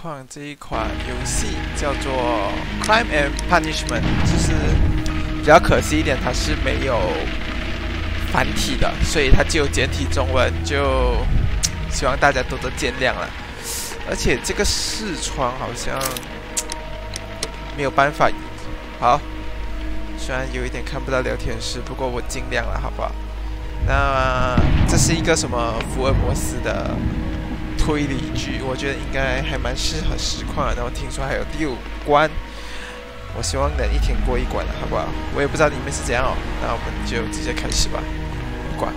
况这一款游戏叫做《Crime and Punishment》，就是比较可惜一点，它是没有繁体的，所以它只有简体中文，就希望大家多多见谅了。而且这个视窗好像没有办法。好，虽然有一点看不到聊天室，不过我尽量了，好不好？那这是一个什么福尔摩斯的推理剧，我觉得应该还蛮适合实况的。然后听说还有第5关，我希望能一天过一关了，好不好？我也不知道你们是怎样哦。那我们就直接开始吧。关。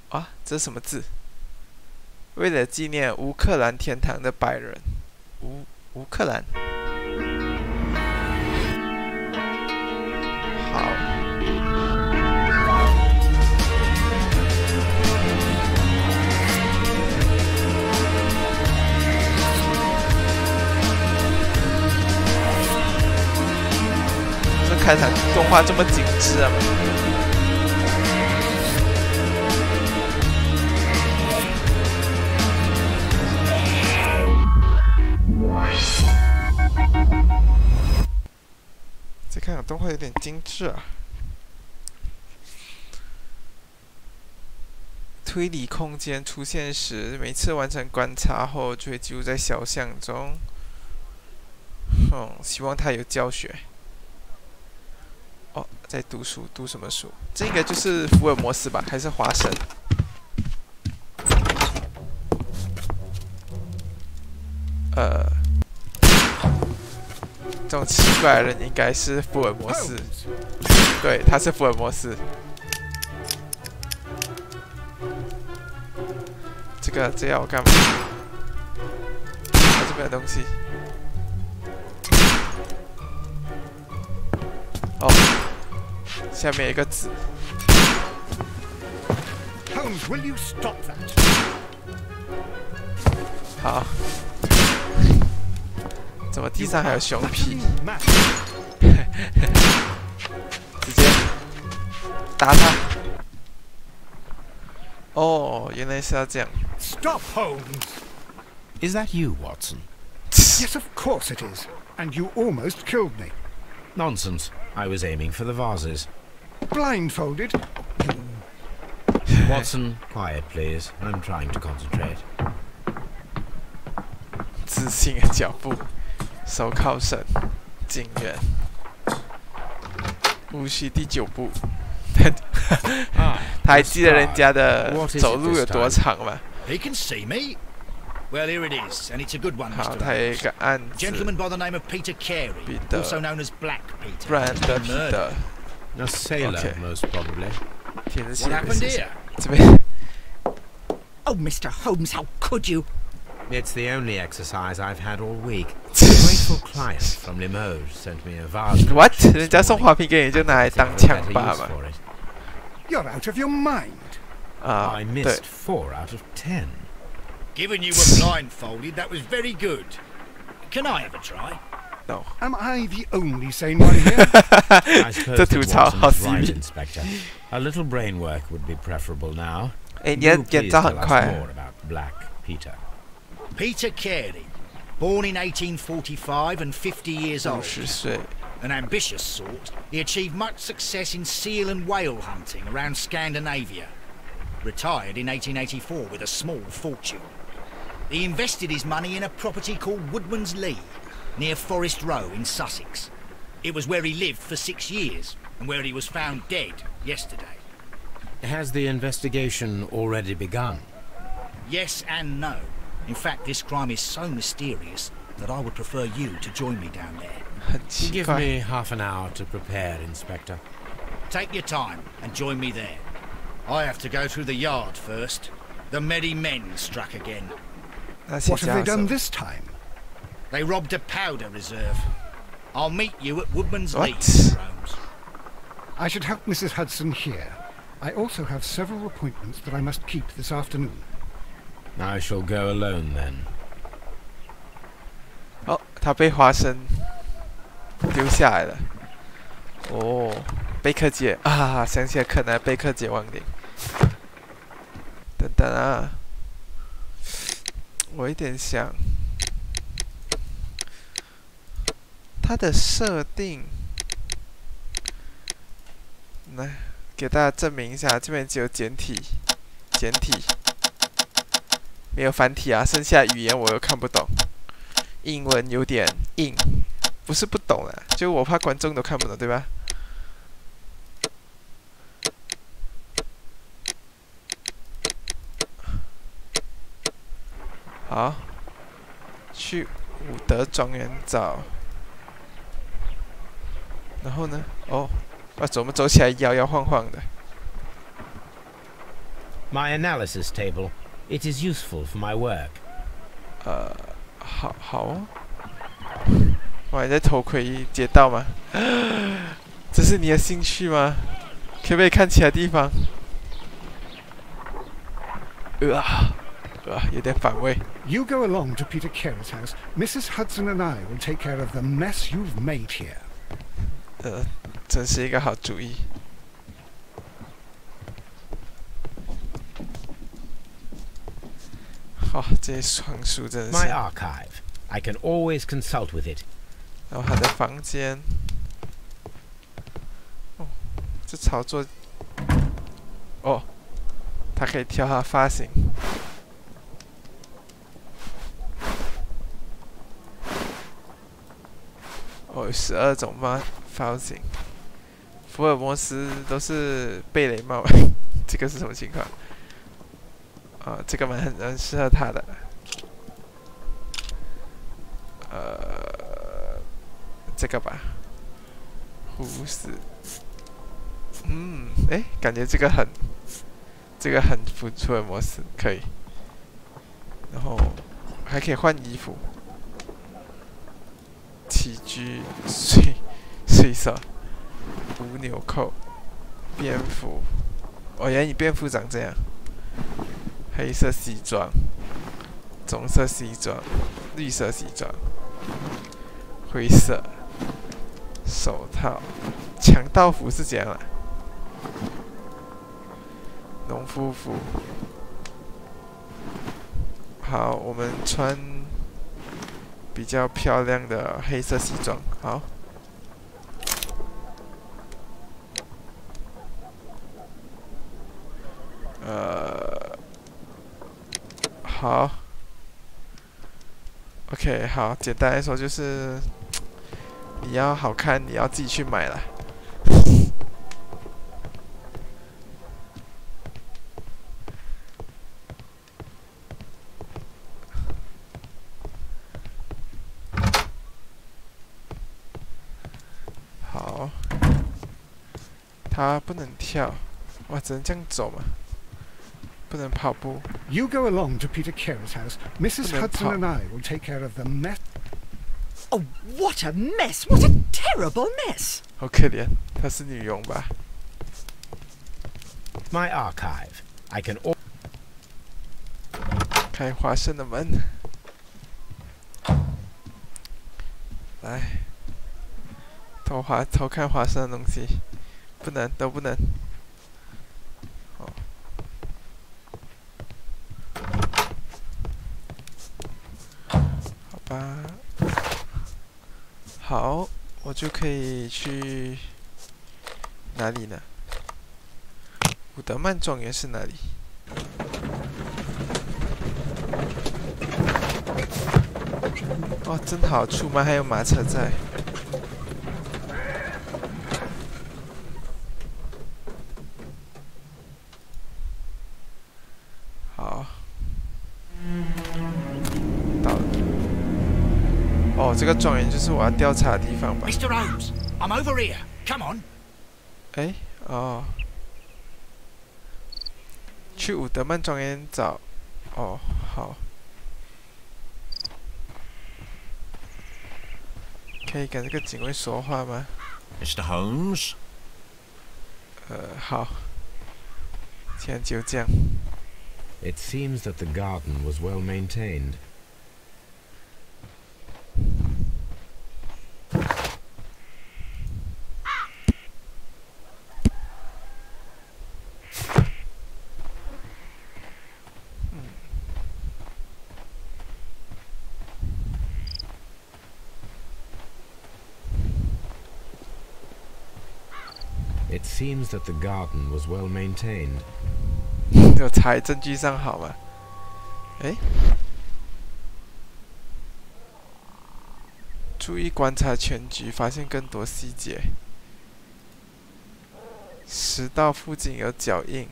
啊，这是什么字？为了纪念乌克兰天堂的白人，乌克兰。好。开场动画这么精致啊！这开场动画有点精致啊！推理空间出现时，每次完成观察后就会记录在小巷中。希望他有教学。哦，在读书，读什么书？这应该就是福尔摩斯吧，还是华生？这种奇怪的人应该是福尔摩斯。对，他是福尔摩斯。这要我干嘛？这边的东西。哦，下面一个字。好，怎么地上还有熊皮？直接打他！哦，原来是要这样。Stop, Holmes! Is that you, Watson? Yes, of course it is. And you almost killed me. Nonsense. I was aiming for the vases. Blindfolded? Watson, quiet, please. I'm trying to concentrate. 自信的脚步，手铐绳，警员，无需第9步。他还记得人家的走路有多长吗？ He can see me. Well, here it is, and it's a good one, 好， Mr. 他有一个案子。 Gentleman by the name of Peter Carey, also known as Black Peter. 不然的彼得。A sailor, Okay. most probably. 天日 What happened here? 这边。 Oh, Mr. Holmes, how could you? It's the only exercise I've had all week. A grateful client from Limoges sent me a vase. What？ 人家送花瓶给你就拿来当枪把嘛？ You're out of your mind. I missed 4 out of 10. Given you were blindfolded, that was very good. Can I have a try? No. Am I the only sane one here? I suppose that Watson's right, Inspector. A little brain work would be preferable now. 哎，你的眼罩很快。 More about Black Peter. Peter Carey, born in 1845 and 50 years old. 50岁。 An ambitious sort, he achieved much success in seal and whale hunting around Scandinavia. Retired in 1884 with a small fortune. He invested his money in a property called Woodman's Lee, near Forest Row in Sussex. It was where he lived for 6 years, and where he was found dead yesterday. Has the investigation already begun? Yes and no. In fact, this crime is so mysterious that I would prefer you to join me down there. 很奇 Give 怪。 me half an hour to prepare, Inspector. Take your time and join me there. I have to go through the yard first. The merry men struck again. 那些 What have 家 they 伙 done this time? They robbed a powder reserve. I'll meet you at Woodman's What? Lee, Mr. Holmes. I should help Mrs. Hudson here. I also have several appointments that I must keep this afternoon. I shall go alone then. 哦，他被花生丢下来了。哦，贝克街啊，想起来柯南贝克街亡灵。等等啊，我有点想它的设定，来给大家证明一下，这边只有简体，没有繁体啊，剩下语言我又看不懂，英文有点硬，不是不懂啊，就我怕观众都看不懂，对吧？好，去伍德庄园找。然后呢？哦，怎么走起来摇摇晃晃的 My analysis table. It is useful for my work. 好哦。哇，你在偷窥街道吗？这是你的兴趣吗？可不可以看其他地方？有点反胃。You go along to Peter Carey's house. Mrs. Hudson and I will take care of the mess you've made here. 真是一个好主意。这些双书真的是。My archive. I can always consult with it. 然后他的房间，这操作，他可以调他发型。有12种发型。福尔摩斯都是贝雷帽，这个是什么情况？这个很适合他的。这个吧，胡子。感觉这个很福尔摩斯，可以。然后还可以换衣服。起居水手，无纽扣，蝙蝠。原来你蝙蝠长这样。黑色西装，棕色西装，绿色西装，灰色手套，强盗服是这样啊。农夫服。好，我们穿比较漂亮的黑色西装。好。好。OK， 好，简单来说就是，你要好看，你要自己去买啦。好，他不能跳，哇，只能这样走嘛。不能跑步。You go along to Peter Carey's house. Mrs. Hudson and I will take care of the mess. Oh, what a mess! What a terrible mess! 好可怜，她是女佣吧 My archive. I can. 开华生的门。来，偷看华生的东西，不能，都不能。好，我就可以去哪里呢？伍德曼庄园是哪里？真好，出门还有马车在。好，到了。这个庄园就是我要调查的地方吧 Mr. Holmes, I'm over here. Come on. 去伍德曼庄园找。好。可以跟这个警卫说话吗 Mr. Holmes? 好。现在就这样。It seems that the garden was well maintained. It seems that the garden was well maintained. 有查证据上好吗？哎，注意观察全局，发现更多细节。食道附近有脚印。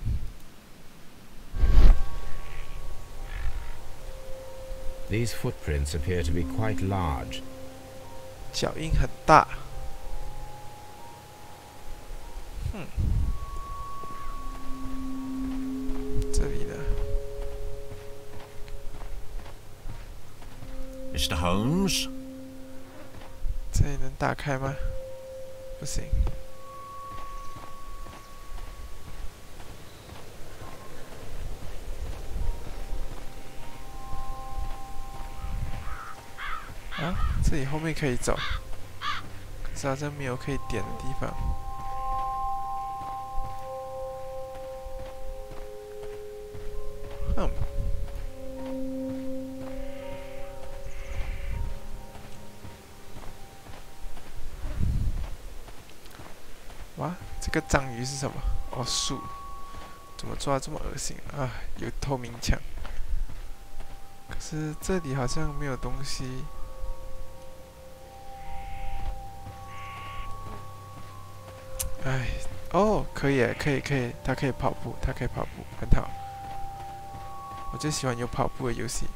These footprints appear to be quite large. 脚印很大。这里呢 Mr. Holmes? 这里能打开吗？不行。啊，这里后面可以走，可是好像没有可以点的地方。哇，这个章鱼是什么？哦，树。怎么抓这么恶心啊？有透明墙。可是这里好像没有东西。哎，哦，可以，可以，它可以跑步，它可以跑步，很好。我最喜欢有跑步的游戏。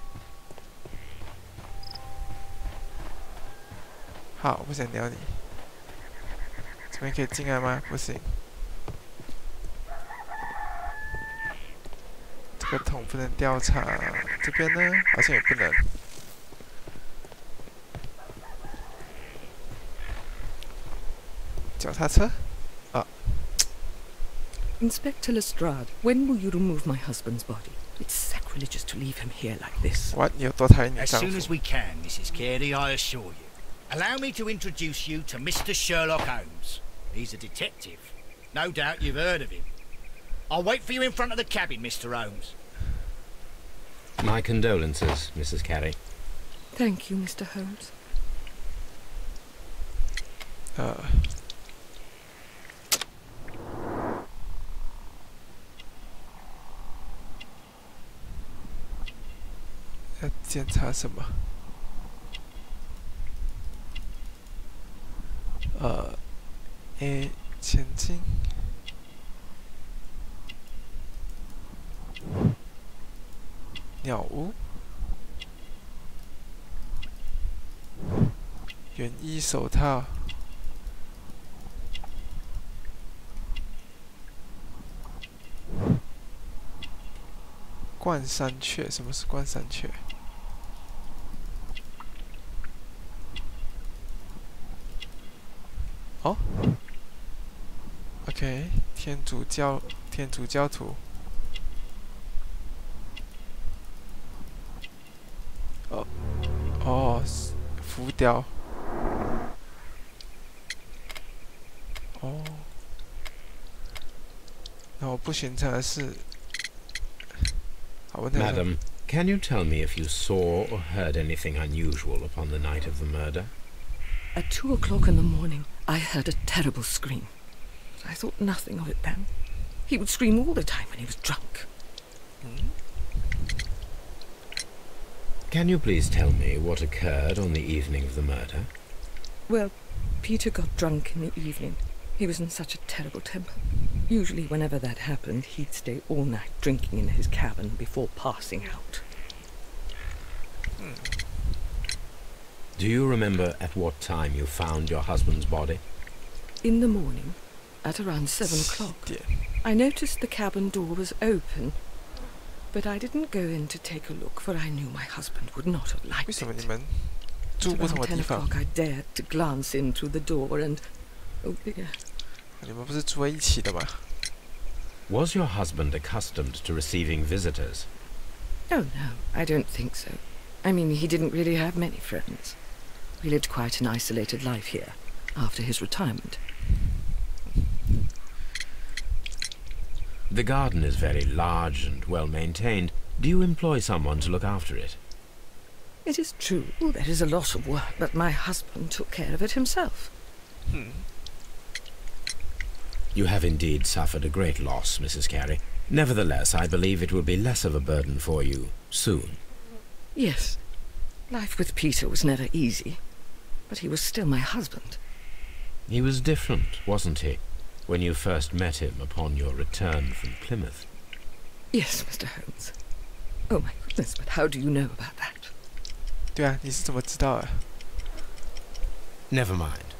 好，我不想鸟你。这边可以进来吗？不行。这个桶不能调查，这边呢好像也不能。脚踏车，啊。Inspector Lestrade, when will you remove my husband's body? It's sacrilegious to leave him here like this. What? 你有多讨厌你 As 丈 soon as 夫？ we can, Mrs. Carey, I assure you. Allow me to introduce you to Mr. Sherlock Holmes. He's a detective. No doubt you've heard of him. I'll wait for you in front of the cabin, Mr. Holmes. My condolences, Mrs. Carey. Thank you, Mr. Holmes. 要检查什么？A 前进。鸟屋。园艺手套。冠山雀，什么是冠山雀？哦 ，OK， 天主教徒。哦，浮雕。哦，那我不寻常的是。 Madam, can you tell me if you saw or heard anything unusual upon the night of the murder? At 2 o'clock in the morning, I heard a terrible scream. I thought nothing of it then. He would scream all the time when he was drunk. Can you please tell me what occurred on the evening of the murder? Well, Peter got drunk in the evening. He was in such a terrible temper. Usually, whenever that happened, he'd stay all night drinking in his cabin before passing out. Do you remember at what time you found your husband's body? In the morning, at around 7 o'clock, I noticed the cabin door was open, but I didn't go in to take a look, for I knew my husband would not have liked 为什么 it. 你们住不同的 Around 10地方？ o'clock, I dared to glance in through the door and... Oh dear. 你们不是住在一起的吗？ Was your husband accustomed to receiving visitors? Oh no, I don't think so. I mean, he didn't really have many friends. We lived quite an isolated life here, after his retirement. The garden is very large and well maintained. Do you employ someone to look after it? It is true, there is a lot of work, but my husband took care of it himself. You have indeed suffered a great loss, Mrs. Carey. Nevertheless, I believe it will be less of a burden for you soon. Yes. Life with Peter was never easy, but he was still my husband. He was different, wasn't he, when you first met him upon your return from Plymouth? Yes, Mr. Holmes. Oh my goodness, but how do you know about that? 对啊，你是怎么知道的？ Never mind.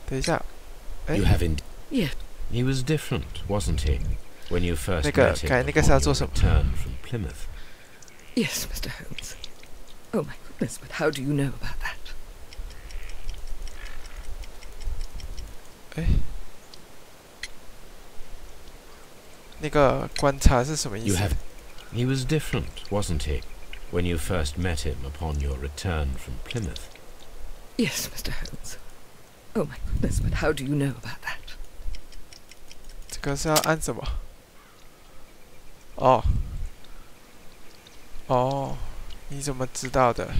等一下，哎 You，have indeed. Yes. He was different, wasn't he, when you first 那个 met him 该那个 upon 是要 your 做什么？ return from Plymouth? Yes, Mr. Holmes. Oh my goodness, but how do you know about that? 哎，那个观察是什么意 You 思 have. He was different, wasn't he, when you first met him upon your return from Plymouth? Yes, Mr. Holmes. Oh my goodness, but how do you know about that? 这个是要按什么？哦，哦，你怎么知道的？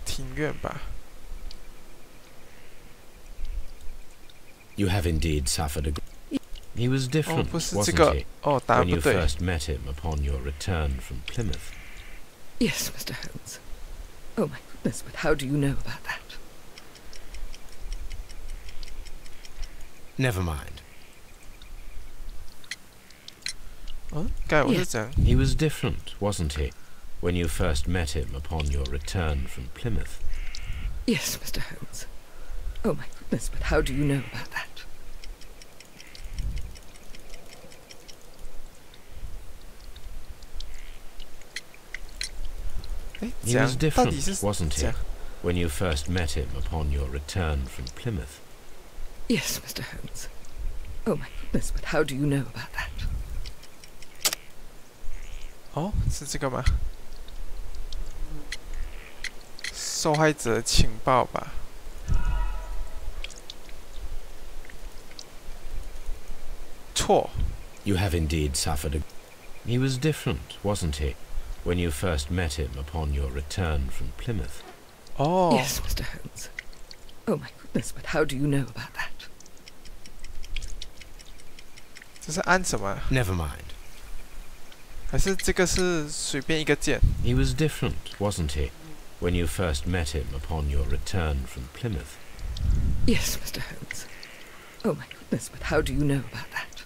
庭院吧。 You have indeed suffered a. He was 哦， different, 不是这 wasn't 个 he, 哦，答案 when 不 you 对。 first met him upon your return from Plymouth? Yes, Mr. Holmes. Oh my goodness, but how do you know about that? Never mind. 嗯，刚才我是讲 He was different, wasn't he, when you first met him upon your return from Plymouth? Yes, Mr. Holmes. Oh my goodness, but how do you know about that? 哎， He 讲 was 到 different, 底是 wasn't 讲 he, when you first met him upon your return from Plymouth? Yes, Mr. Holmes. Oh my goodness, but how do you know about that? 哦，是这个吗？受害者情报吧。错， You have indeed suffered a. He was different, wasn't he, when you first met him upon your return from Plymouth? 哦， Yes, Mr. Holmes. Oh my goodness, but how do you know about that? 这是按什么？ Never mind. 还是这个是随便一个键？ He was different, wasn't he, when you first met him upon your return from Plymouth? Yes, Mr. Holmes. Oh my goodness, but how do you know about that?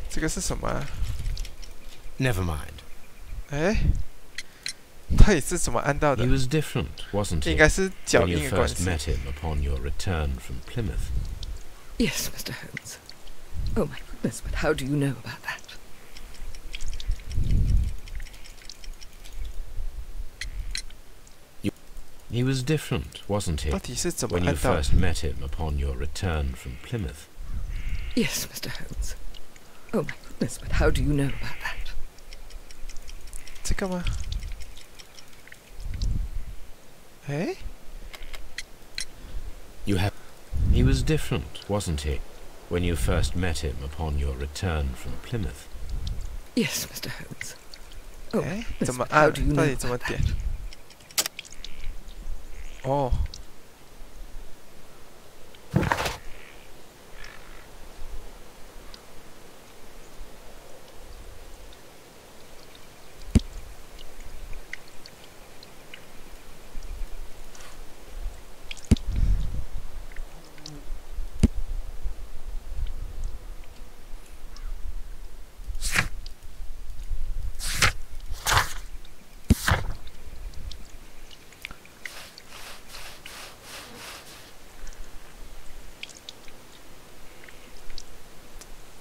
这个是什么啊？ Never mind. 哎，到底是怎么按到的 He？was different, wasn't 应 he, 该是脚 when 印 you 的关 first 系。 met him upon your return from Plymouth? Yes, Mr. Holmes. Oh my goodness, but how do you know about that? ？He was different, wasn't he, 到底是怎么 when you 按到的？ first met him upon your return from Plymouth? Yes, Mr. Holmes. Oh my goodness, but how do you know about that? 这个吗？哎， You have. He was different, wasn't he, when you first met him upon your return from Plymouth? Yes, Mr. Holmes. Oh my 哎， goodness, 怎么 but how 按？ do you 到 know 底怎么 about 点 that?？哦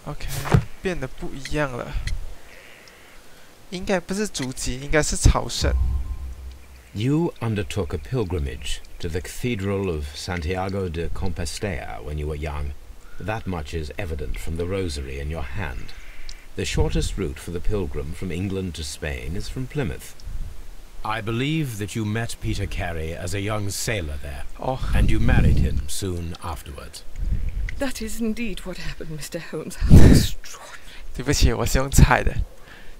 ，OK， 变得不一样了。应该不是足迹，应该是朝圣。 You undertook a pilgrimage to the Cathedral of Santiago de Compostela when you were young. That much is evident from the rosary in your hand. The shortest route for the pilgrim from England to Spain is from Plymouth. I believe that you met Peter Carey as a young sailor there, 哦， and you married him soon afterwards. That is indeed what happened, Mr. Holmes. How extraordinary. 对不起，我是用猜的。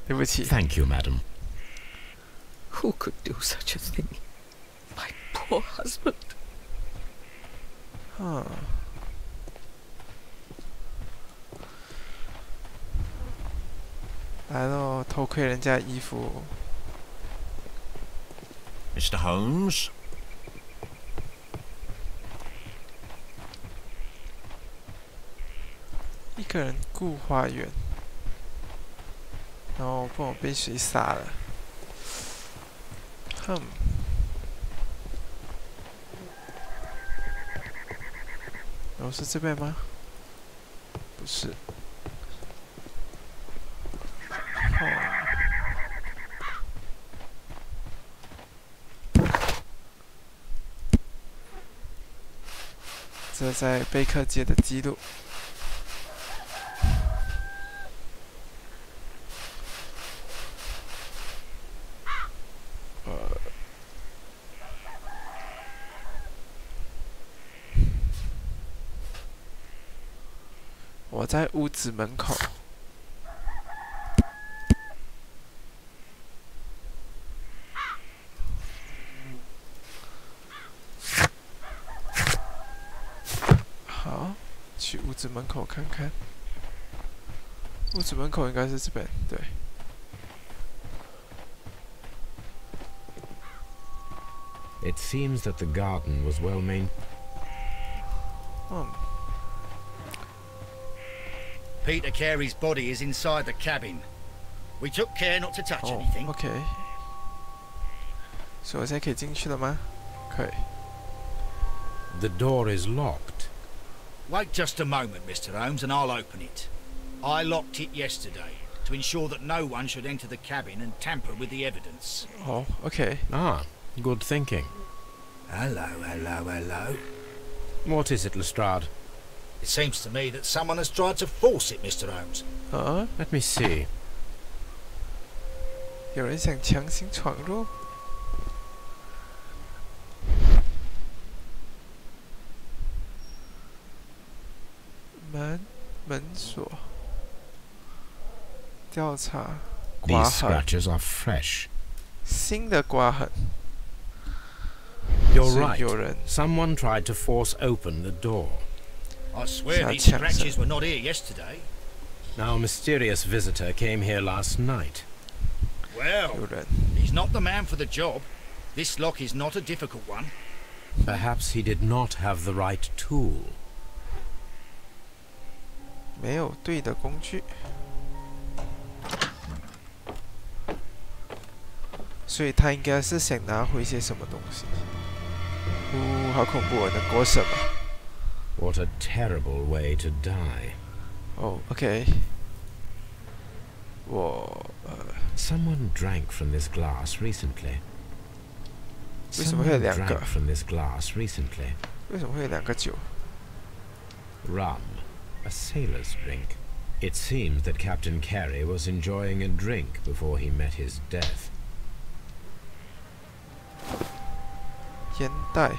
对不起。 Thank you, madam. Who could do such a thing? My poor husband. 来喽，偷窥人家衣服。 Mr. Holmes? 一个人顾花园，然后不然我被水洒了。然后是这边吗？不是。这在贝克街的记录。 我在屋子门口。好，去屋子门口看看。屋子门口应该是这边，对。 It seems that the garden was well maintained. Peter Carey's body is inside the cabin. We took care not to touch anything. OK。所以我现在可以进去了吗？可以。 The door is locked. Wait just a moment, Mr. Holmes, and I'll open it. I locked it yesterday to ensure that no one should enter the cabin and tamper with the evidence. Oh, OK。 Ah, good thinking. Hello, hello, hello. What is it, Lestrade? It seems to me that someone has tried to force it, Mr. Holmes. Let me see. 有人想强行闯入。门锁。调查。刮 These 痕。 scratches are fresh. 新的刮痕。 You're 是 right. 有人 Someone tried to force open the door. I swear these Shall I check, scratches sir? were not here yesterday. Our mysterious visitor came here last night. 有 Well, 人。 he's not the man for the job. This lock is not a difficult one. Perhaps he did not have the right tool. 没有对的工具。所以他应该是想拿回些什么东西。好恐怖哦！能过审吗？ What a terrible way to die. 哦 ，OK。我 Someone drank from this glass recently. 为什么会有 Someone 两个？ drank from this glass recently. 为什么会有两个酒？ Rum, a sailor's drink. It seems that Captain Carey was enjoying a drink before he met his death. 烟袋。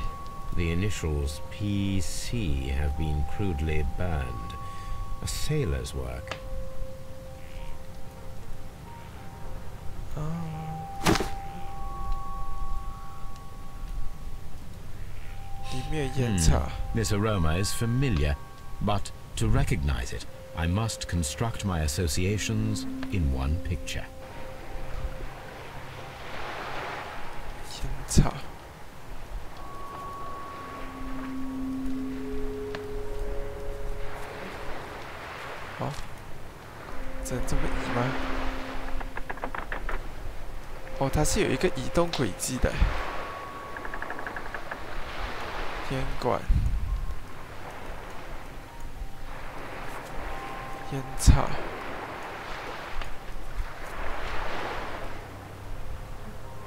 The initials PC have been crudely burned. A sailor's work. 里面有烟草。 This aroma is familiar, but to recognize it, I must construct my associations in one picture. 烟草。好，真这么移吗？哦，它是有一个移动轨迹的。烟管。烟草。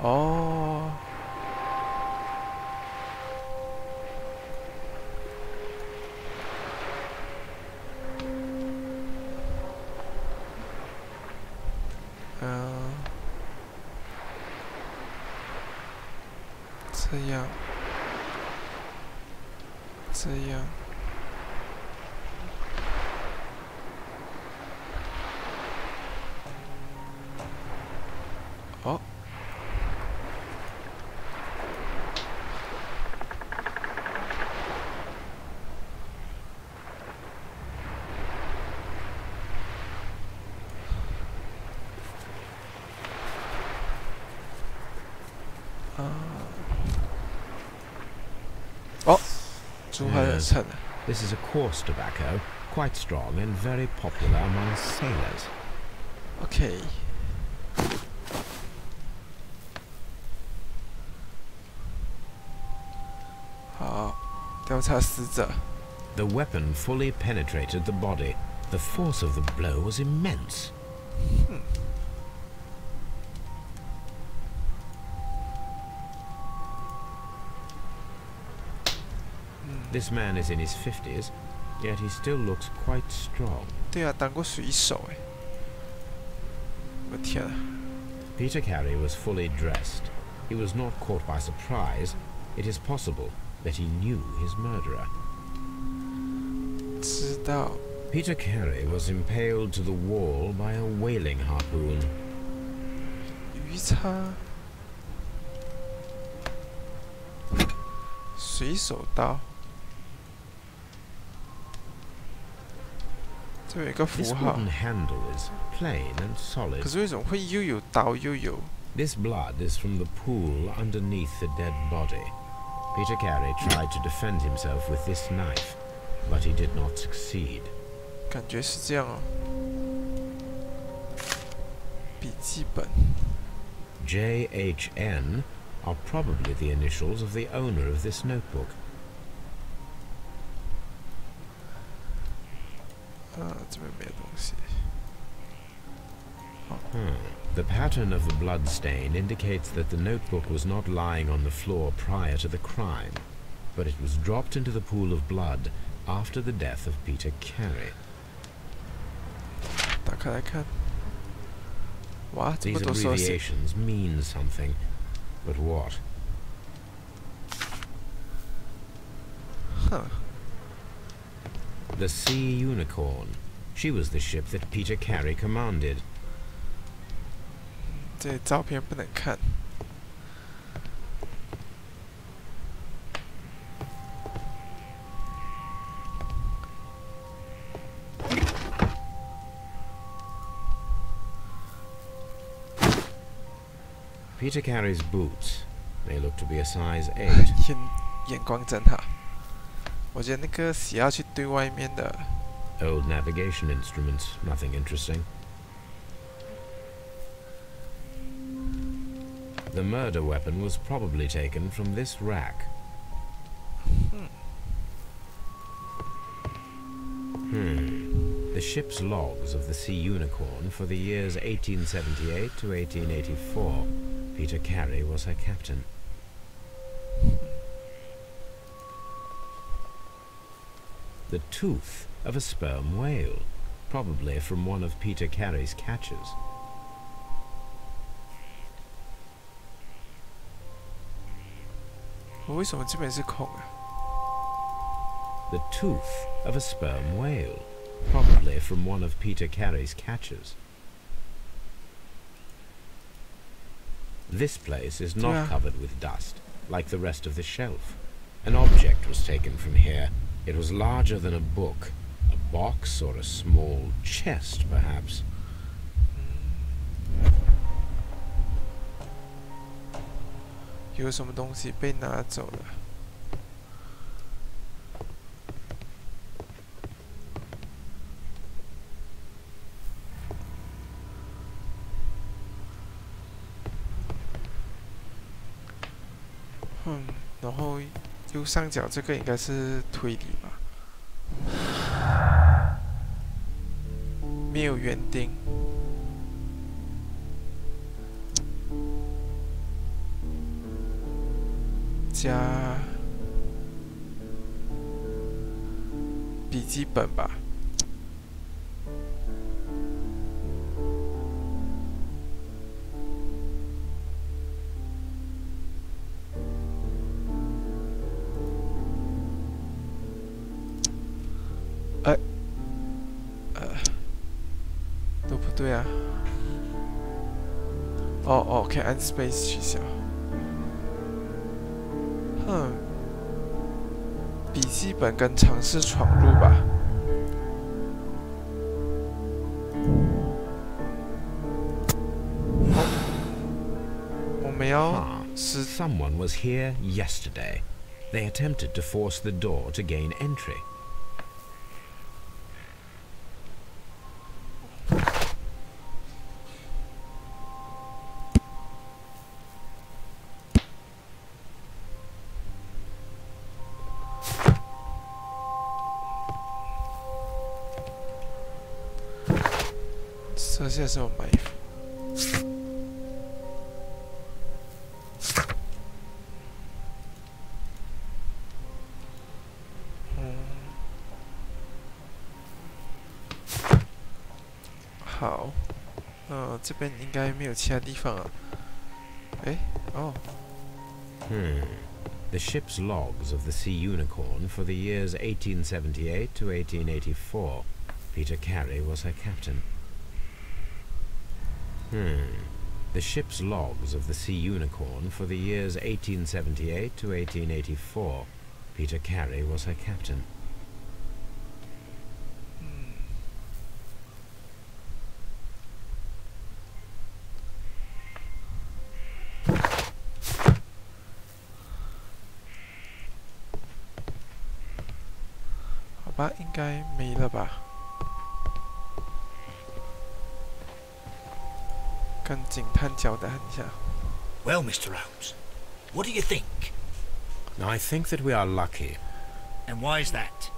哦。这样，这样，哦。哦，竹花的秤。This is a coarse tobacco, quite strong and very popular among sailors. OK。好，调查死者。The weapon fully penetrated the body. The force of the blow was immense. This man is in his 50s, yet he still looks quite strong. 对啊，当过水手哎！我天啊！ Peter Carey was fully dressed. He was not caught by surprise. It is possible that he knew his murderer. 知道。 Peter Carey was impaled to the wall by a whaling harpoon. 鱼叉。水手刀。 这有一个符号。 This wooden handle is plain and solid. 可是为什么会又有刀又有？ This blood is from the pool underneath the dead body. Peter Carey tried to defend himself with this knife, but he did not succeed. 感觉是这样哦。笔记本。 JHN are probably the initials of the owner of this notebook. 这边没有东西。 The pattern of the blood stain indicates that the notebook was not lying on the floor prior to the crime, but it was dropped into the pool of blood after the death of Peter Carey. 打开来看。哇，这么 These 多缩写。 abbreviations mean something, but what? 哼。 The Sea Unicorn. She was the ship that Peter Carey commanded. 这照片不能看。Peter Carey's boots. They look to be a size 8. 眼光真好。我觉得那个是要去对外面的。 Old navigation instruments. Nothing interesting. The murder weapon was probably taken from this rack. The ship's logs of the Sea Unicorn for the years 1878 to 1884. Peter Carey was her captain. The tooth of a sperm whale, probably from one of Peter Carey's catches. The tooth of a sperm whale, probably from one of Peter Carey's catches. This place is not covered with dust, like the rest of the shelf. An object was taken from here. It was larger than a book, a box or a small chest, perhaps. 有什么东西被拿走了？然后右上角这个应该是推理吧？没有园丁。 加笔记本吧。都不对啊。哦，可以按 space 取消。笔记本跟尝试闯入吧。我们要是 Someone was here yesterday. They attempted to force the door to gain entry. 这些是我埋伏。好，这边应该没有其他地方了。The ship's logs of the Sea Unicorn for the years 1878 to 1884. Peter Carey was her captain. The ship's logs of the Sea Unicorn for the years 1878 to 1884. Peter Carey was her captain. 好吧，应该没了吧？跟警探交代一下。Well, Mr. Holmes, what do you think? I think that we are lucky. And why is that?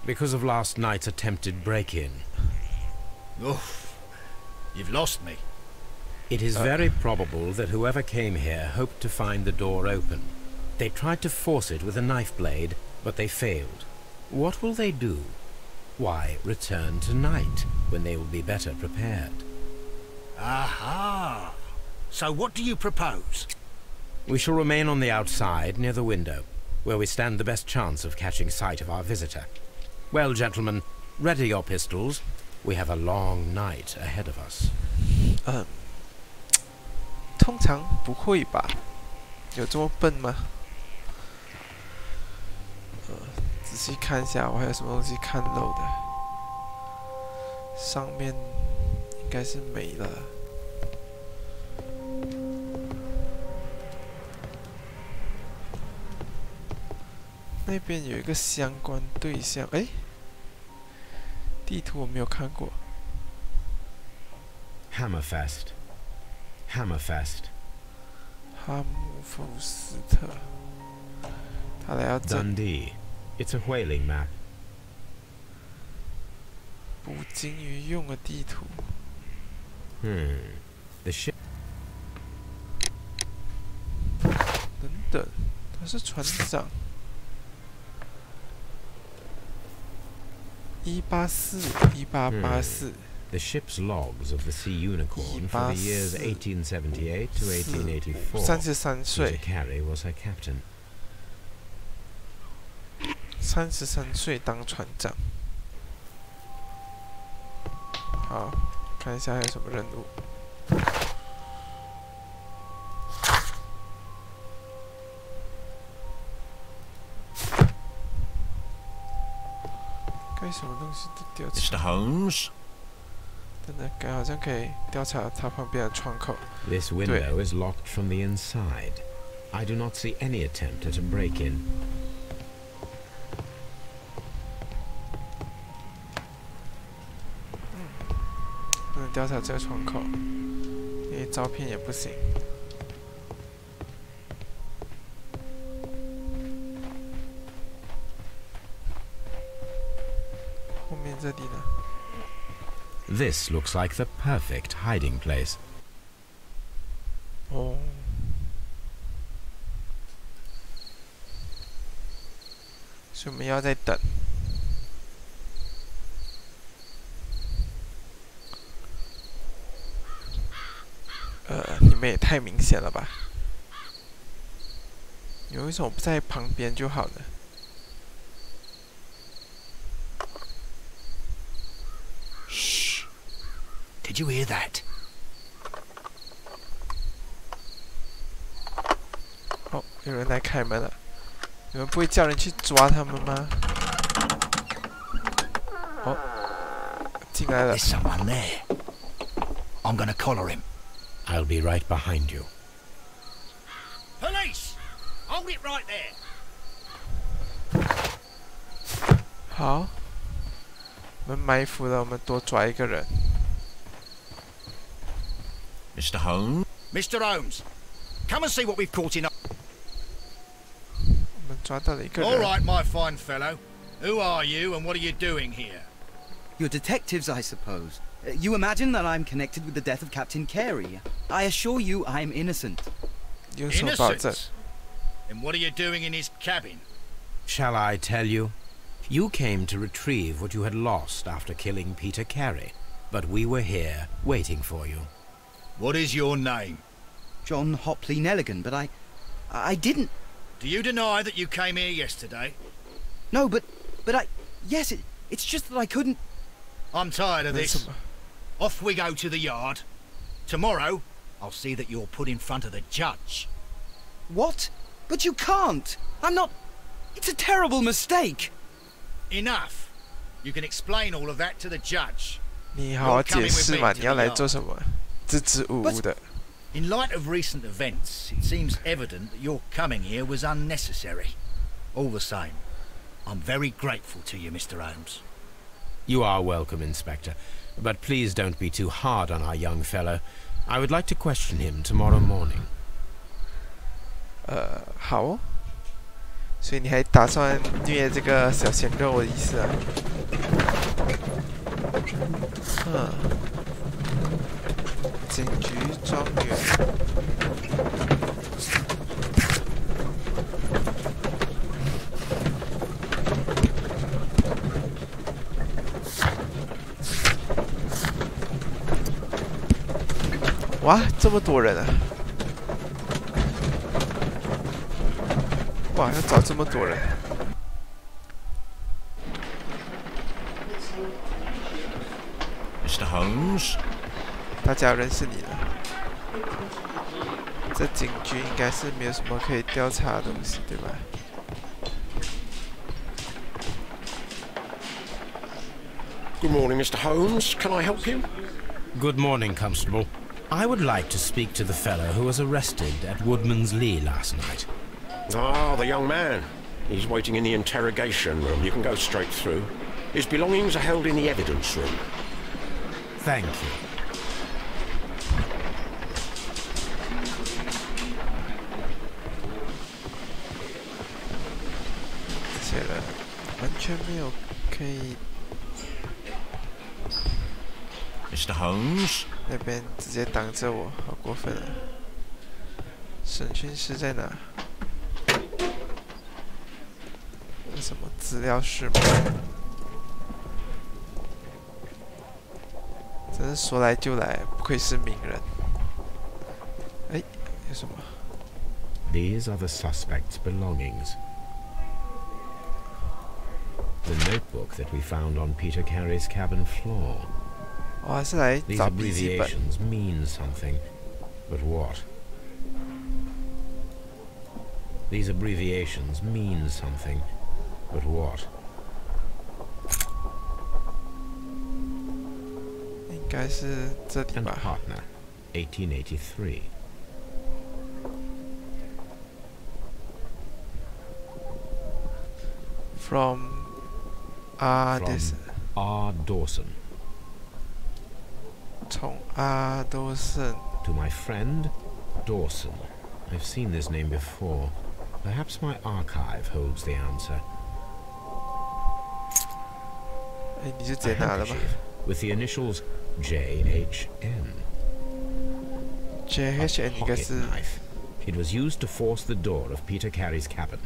Because of last night's attempted break-in. Oof, you've lost me. It is very probable that whoever came here hoped to find the door open. They tried to force it with a knife blade, but they failed. What will they do? Why, return tonight, when they will be better prepared. Aha! So what do you propose? We shall remain on the outside, near the window, where we stand the best chance of catching sight of our visitor. Well, gentlemen, ready your pistols. We have a long night ahead of us. 通常不会吧？有这么笨吗？仔细看一下，我还有什么东西看漏的？上面应该是没了。那边有一个相关对象，地图我没有看过。Hammerfest. 哈姆福斯特，他来要这 Dundee. It's a whaling map. 捕鲸鱼用的地图。The ship. 等等，他是船长。1884。The ship's logs of the Sea Unicorn for the years 1878 to 1884. 33岁。Peter Carey was her captain. 33岁当船长。好，看一下还有什么任务。该什么东西都调查。Mr. Holmes? 等等，该好像可以调查它旁边的窗口。 This window is locked from the inside. I do not see any attempt at a break-in. 不能调查这个窗口，因为照片也不行。后面这里呢？ This looks like the perfect hiding place. 哦，所以我们要再等。你们也太明显了吧？你为什么不在旁边就好了？ Did you hear that? 哦，有人来开门了。你们不会叫人去抓他们吗？哦，进来了。 There's someone there. I'm gonna collar him. I'll be right behind you. Police! Hold it right there. 好，我们埋伏了，我们多抓一个人。 Mr. Holmes? Mr. Holmes, come and see what we've caught in. 我们抓到了一个 All 人。 right, my fine fellow. Who are you and what are you doing here? You're detectives, I suppose. You imagine that I'm connected with the death of Captain Carey. I assure you I'm innocent. 有所保证。 Innocent? And what are you doing in his cabin? Shall I tell you? You came to retrieve what you had lost after killing Peter Carey, but we were here waiting for you. What is your name? John Hopley Nelligan, but I didn't... Do you deny that you came here yesterday? No, but yes, it's just that I couldn't... I'm tired of 为什 this. 么？ Off we go to the yard. Tomorrow, I'll see that you're put in front of the judge. What? But you can't! I'm not... It's a terrible mistake! Enough. You can explain all of that to the judge. 你好好解释嘛，你要来做什么？支支吾吾的。 In light of recent events, it seems evident that your coming here was unnecessary. All the same, I'm very grateful to you, Mr. Holmes. You are welcome, Inspector, but please don't be too hard on our young fellow. I would like to question him tomorrow morning. 好哦。所以你还打算虐这个小鲜肉的意思啊？警局庄园。哇，这么多人啊！哇，要找这么多人。 Mr. Holmes? 大家认识你了。这警局应该是没有什么可以调查的东西，对吧？ Good morning, Mr. Holmes. Can I help you? Good morning, Constable. I would like to speak to the fellow who was arrested at Woodman's Lee last night. Ah, the young man. He's waiting in the interrogation room. You can go straight through. His belongings are held in the evidence room. Thank you. 这些人完全没有可以 Mr. Holmes? 那边直接挡着我，好过分啊！审讯室在哪？这什么资料室吗？真是说来就来，不愧是名人。哎，有什么？ These are the suspect's belongings. The notebook that we found on Peter Carey's cabin floor. 我还是来 These 找笔记本。 abbreviations mean something, but what? These abbreviations mean something, but what? 应该是这里 And 吧。 partner, 1883. From this From R. Dawson. 从阿多森 To my friend, Dawson. I've seen this name before. Perhaps my archive holds the answer. 哎，你就直 A 接拿了吧。 handkerchief with the initials JHN. JHN 应该 Pocket 是 knife. It was used to force the door of Peter Carey's cabin.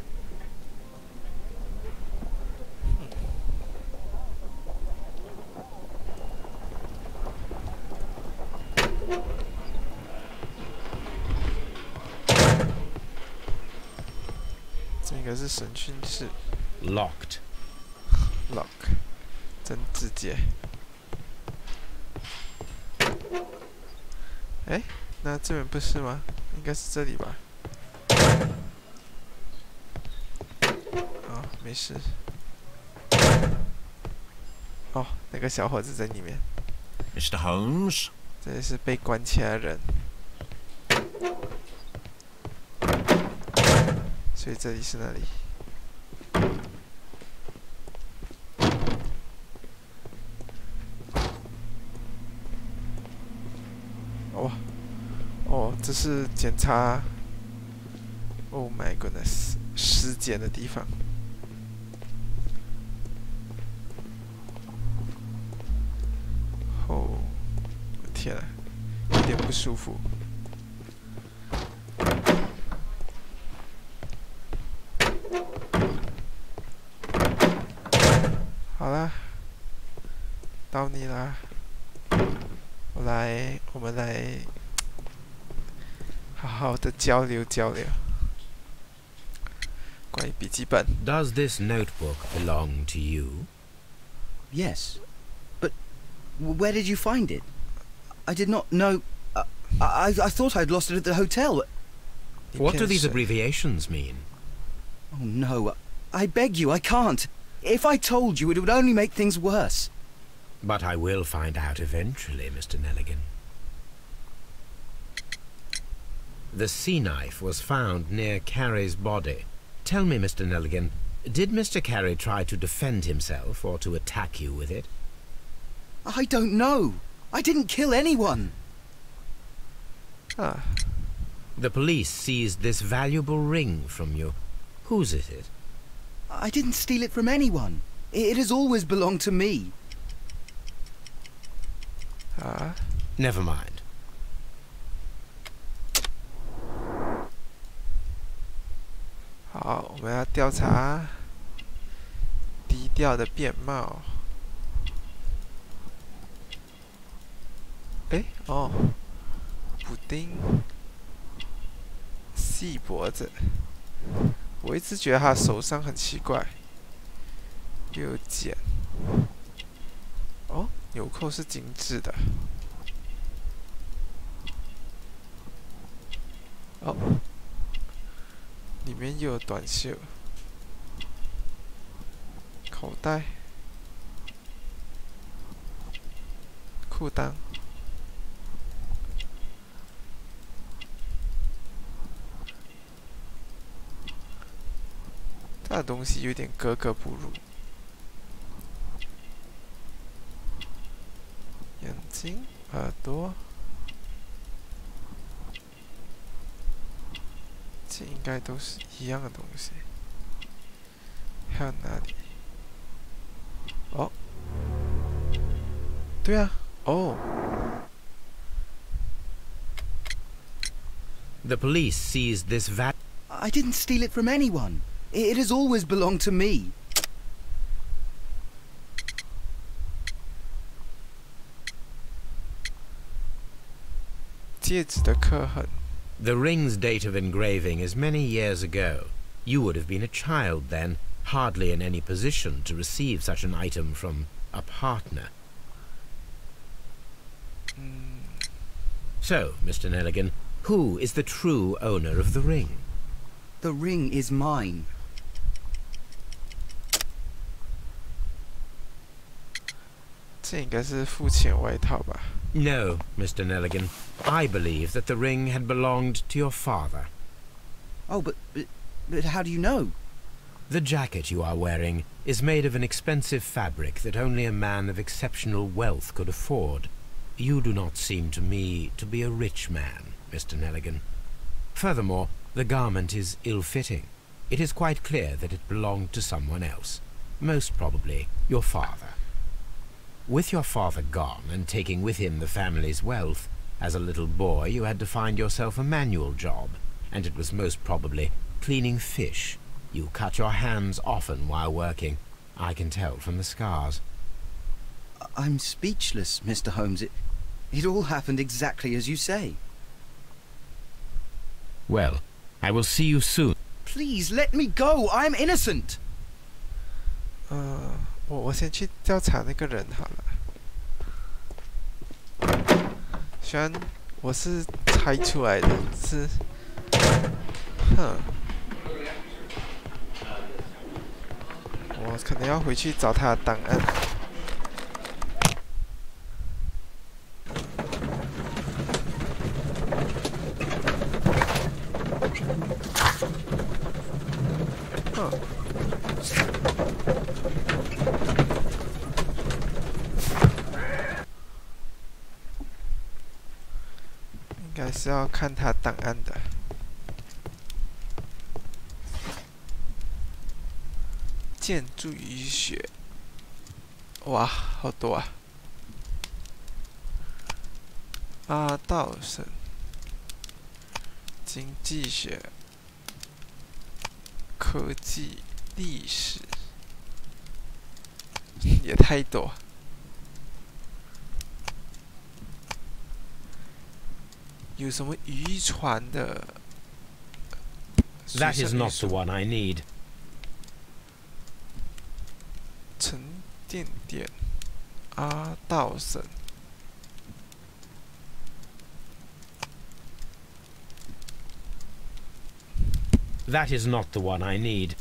审讯室 Locked. lock， 真直接。哎，那这边不是吗？应该是这里吧。没事。哦，那个小伙子在里面。Mr. Holmes? 这里是被关起来的人，所以这里是哪里？哦，这是检查。Oh my goodness， 尸检的地方。哦，天啊，有点不舒服。好啦，到你啦。我们来好好的交流交流。关于笔记本。Does this notebook belong to you? Yes. But where did you find it? I did not know... I thought I'd lost it at the hotel. What do these abbreviations mean? Oh, no. I beg you, I can't. If I told you, it would only make things worse. But I will find out eventually, Mr. Nelligan. The sea knife was found near Carey's body. Tell me, Mr. Nelligan, did Mr. Carey try to defend himself or to attack you with it? I don't know. I didn't kill anyone. Ah. The police seized this valuable ring from you. Whose is it? I didn't steal it from anyone. It has always belonged to me. Ah. Never mind. 好，我们要调查低调的便帽。哎，哦，补丁，细脖子。我一直觉得他手上很奇怪，又有茧。哦，纽扣是精致的。哦。里面又有短袖、口袋、裤裆，他的东西有点格格不入。眼睛、耳朵。这应该都是一样的东西。还有哪里？哦，对啊，哦。The police seized this I didn't steal it from anyone. It has always belonged to me. 戒指的刻痕。The ring's date of engraving is many years ago. You would have been a child then, hardly in any position to receive such an item from a partner. So, Mr. Nelligan, who is the true owner of the ring? The ring is mine. 这应该是父亲外套吧。No, Mr. Nelligan. I believe that the ring had belonged to your father. Oh, but how do you know? The jacket you are wearing is made of an expensive fabric that only a man of exceptional wealth could afford. You do not seem to me to be a rich man, Mr. Nelligan. Furthermore, the garment is ill-fitting. It is quite clear that it belonged to someone else, most probably your father. With your father gone and taking with him the family's wealth, as a little boy you had to find yourself a manual job, and it was most probably cleaning fish. You cut your hands often while working. I can tell from the scars. I'm speechless, Mr. Holmes. It all happened exactly as you say. Well, I will see you soon. Please, let me go! I'm innocent! 我先去调查那个人好了。虽然我是猜出来的，是，哼。我可能要回去找他的档案。应该是要看他档案的。建筑医学，哇，好多啊！阿道生，经济学、科技、历史，也太多。有什么渔船的？That is not the one I need. 沉甸甸，阿道生。That is not the one I need.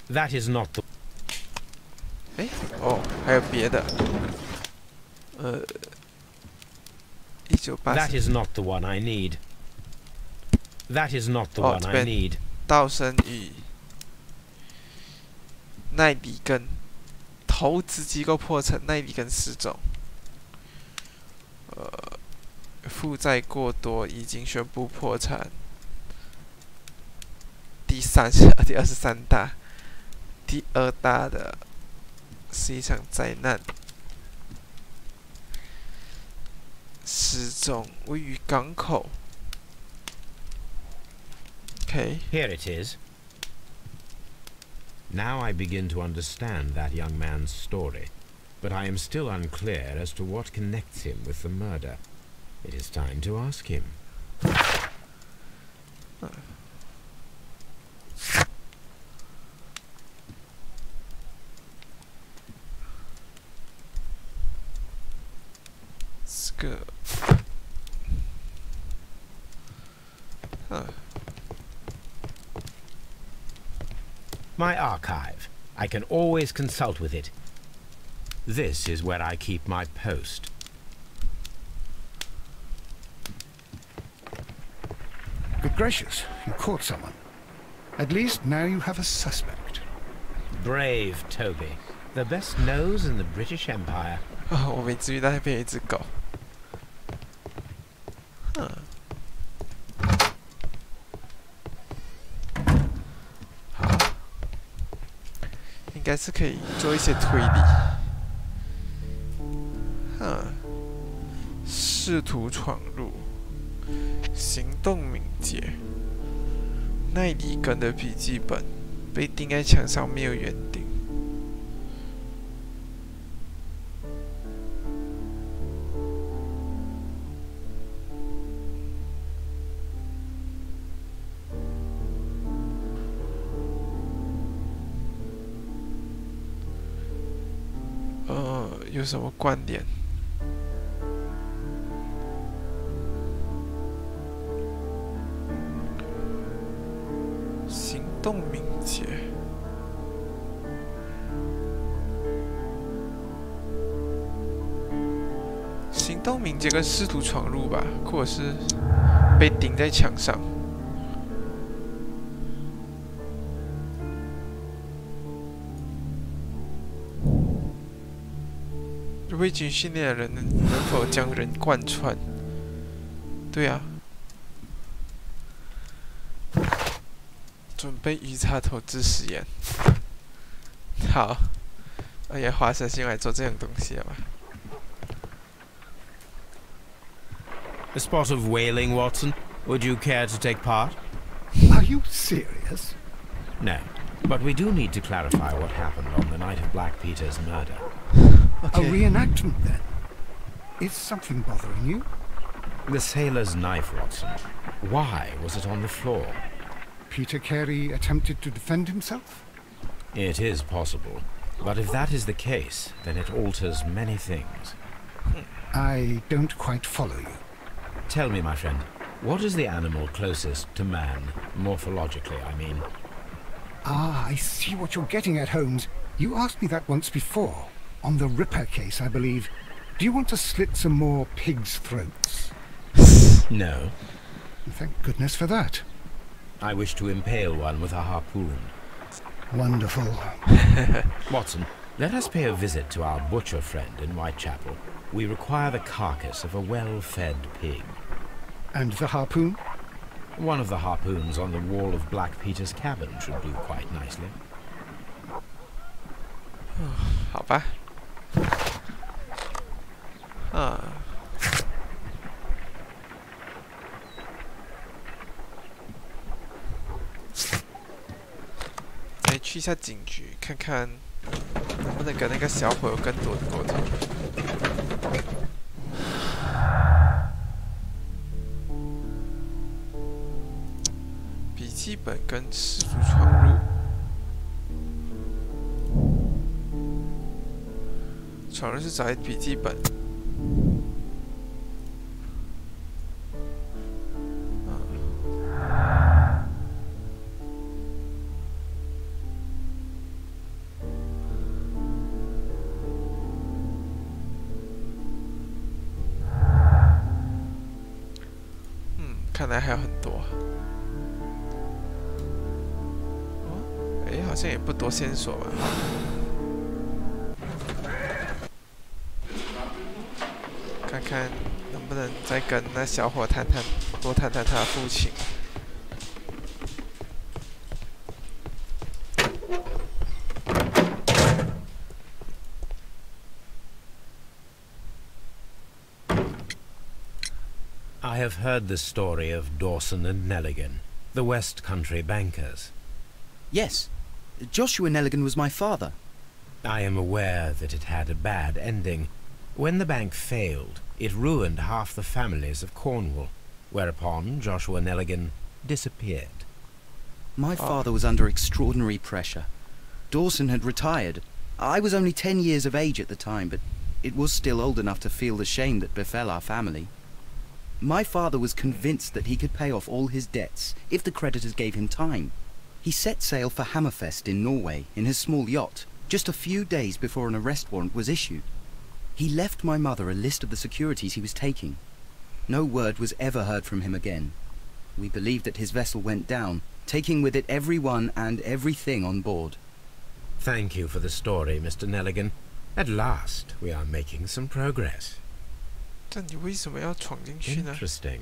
That is not the. 哎，哦，还有别的。1984。That is not the one I need. That is not the one I need. 道生与奈里根投资机构破产，奈里根失踪。负债过多，已经宣布破产。第23大，第2大的是一场灾难。失踪，位于港口。Okay. Here it is. Now I begin to understand that young man's story, but I am still unclear as to what connects him with the murder. It is time to ask him. 这个，My archive. I can always consult with it. This is where I keep my post. Good gracious, you caught someone. At least now you have a suspect. Brave Toby. The best nose in the British Empire. 我没注意到那边有一只狗。好，应该是可以做一些推理。试图闯入，行动敏捷。奈里根的笔记本被钉在墙上，没有园丁。有什么关联？行动敏捷，行动敏捷跟试图闯入吧，或者是被钉在墙上。未经训练的人能否将人贯穿？对啊。准备鱼叉投掷实验。好，也花神心来做这种东西了吧 A spot of whaling, Watson. Would you care to take part? Are you serious? No, but we do need to clarify what happened on the night of Black Peter's murder. Okay. A reenactment, then? Is something bothering you? The sailor's knife, Watson. Why was it on the floor? Peter Carey attempted to defend himself? It is possible. But if that is the case, then it alters many things. I don't quite follow you. Tell me, my friend, what is the animal closest to man, morphologically, I mean? Ah, I see what you're getting at, Holmes. You asked me that once before. On the Ripper case, I believe. Do you want to slit some more pigs' throats? No. Thank goodness for that. I wish to impale one with a harpoon. Wonderful. Watson, let us pay a visit to our butcher friend in Whitechapel. We require the carcass of a well-fed pig. And the harpoon? One of the harpoons on the wall of Black Peter's cabin should do quite nicely. 好吧。去一下警局，看看能不能跟那个小伙有更多的沟通。笔记本跟失足闯入，闯入是找笔记本。看来还有很多。哦，哎，好像也不多线索吧。看看能不能再跟那小伙多谈谈他的父亲。I have heard the story of Dawson and Nelligan, the West Country bankers. Yes. Joshua Nelligan was my father. I am aware that it had a bad ending. When the bank failed, it ruined half the families of Cornwall, whereupon Joshua Nelligan disappeared. My father was under extraordinary pressure. Dawson had retired. I was only 10 years of age at the time, but it was still old enough to feel the shame that befell our family. My father was convinced that he could pay off all his debts if the creditors gave him time. He set sail for Hammerfest in Norway in his small yacht, just a few days before an arrest warrant was issued. He left my mother a list of the securities he was taking. No word was ever heard from him again. We believe that his vessel went down, taking with it everyone and everything on board. Thank you for the story, Mr. Nelligan. At last, we are making some progress. 但你为什么要闯进去呢？ Interesting.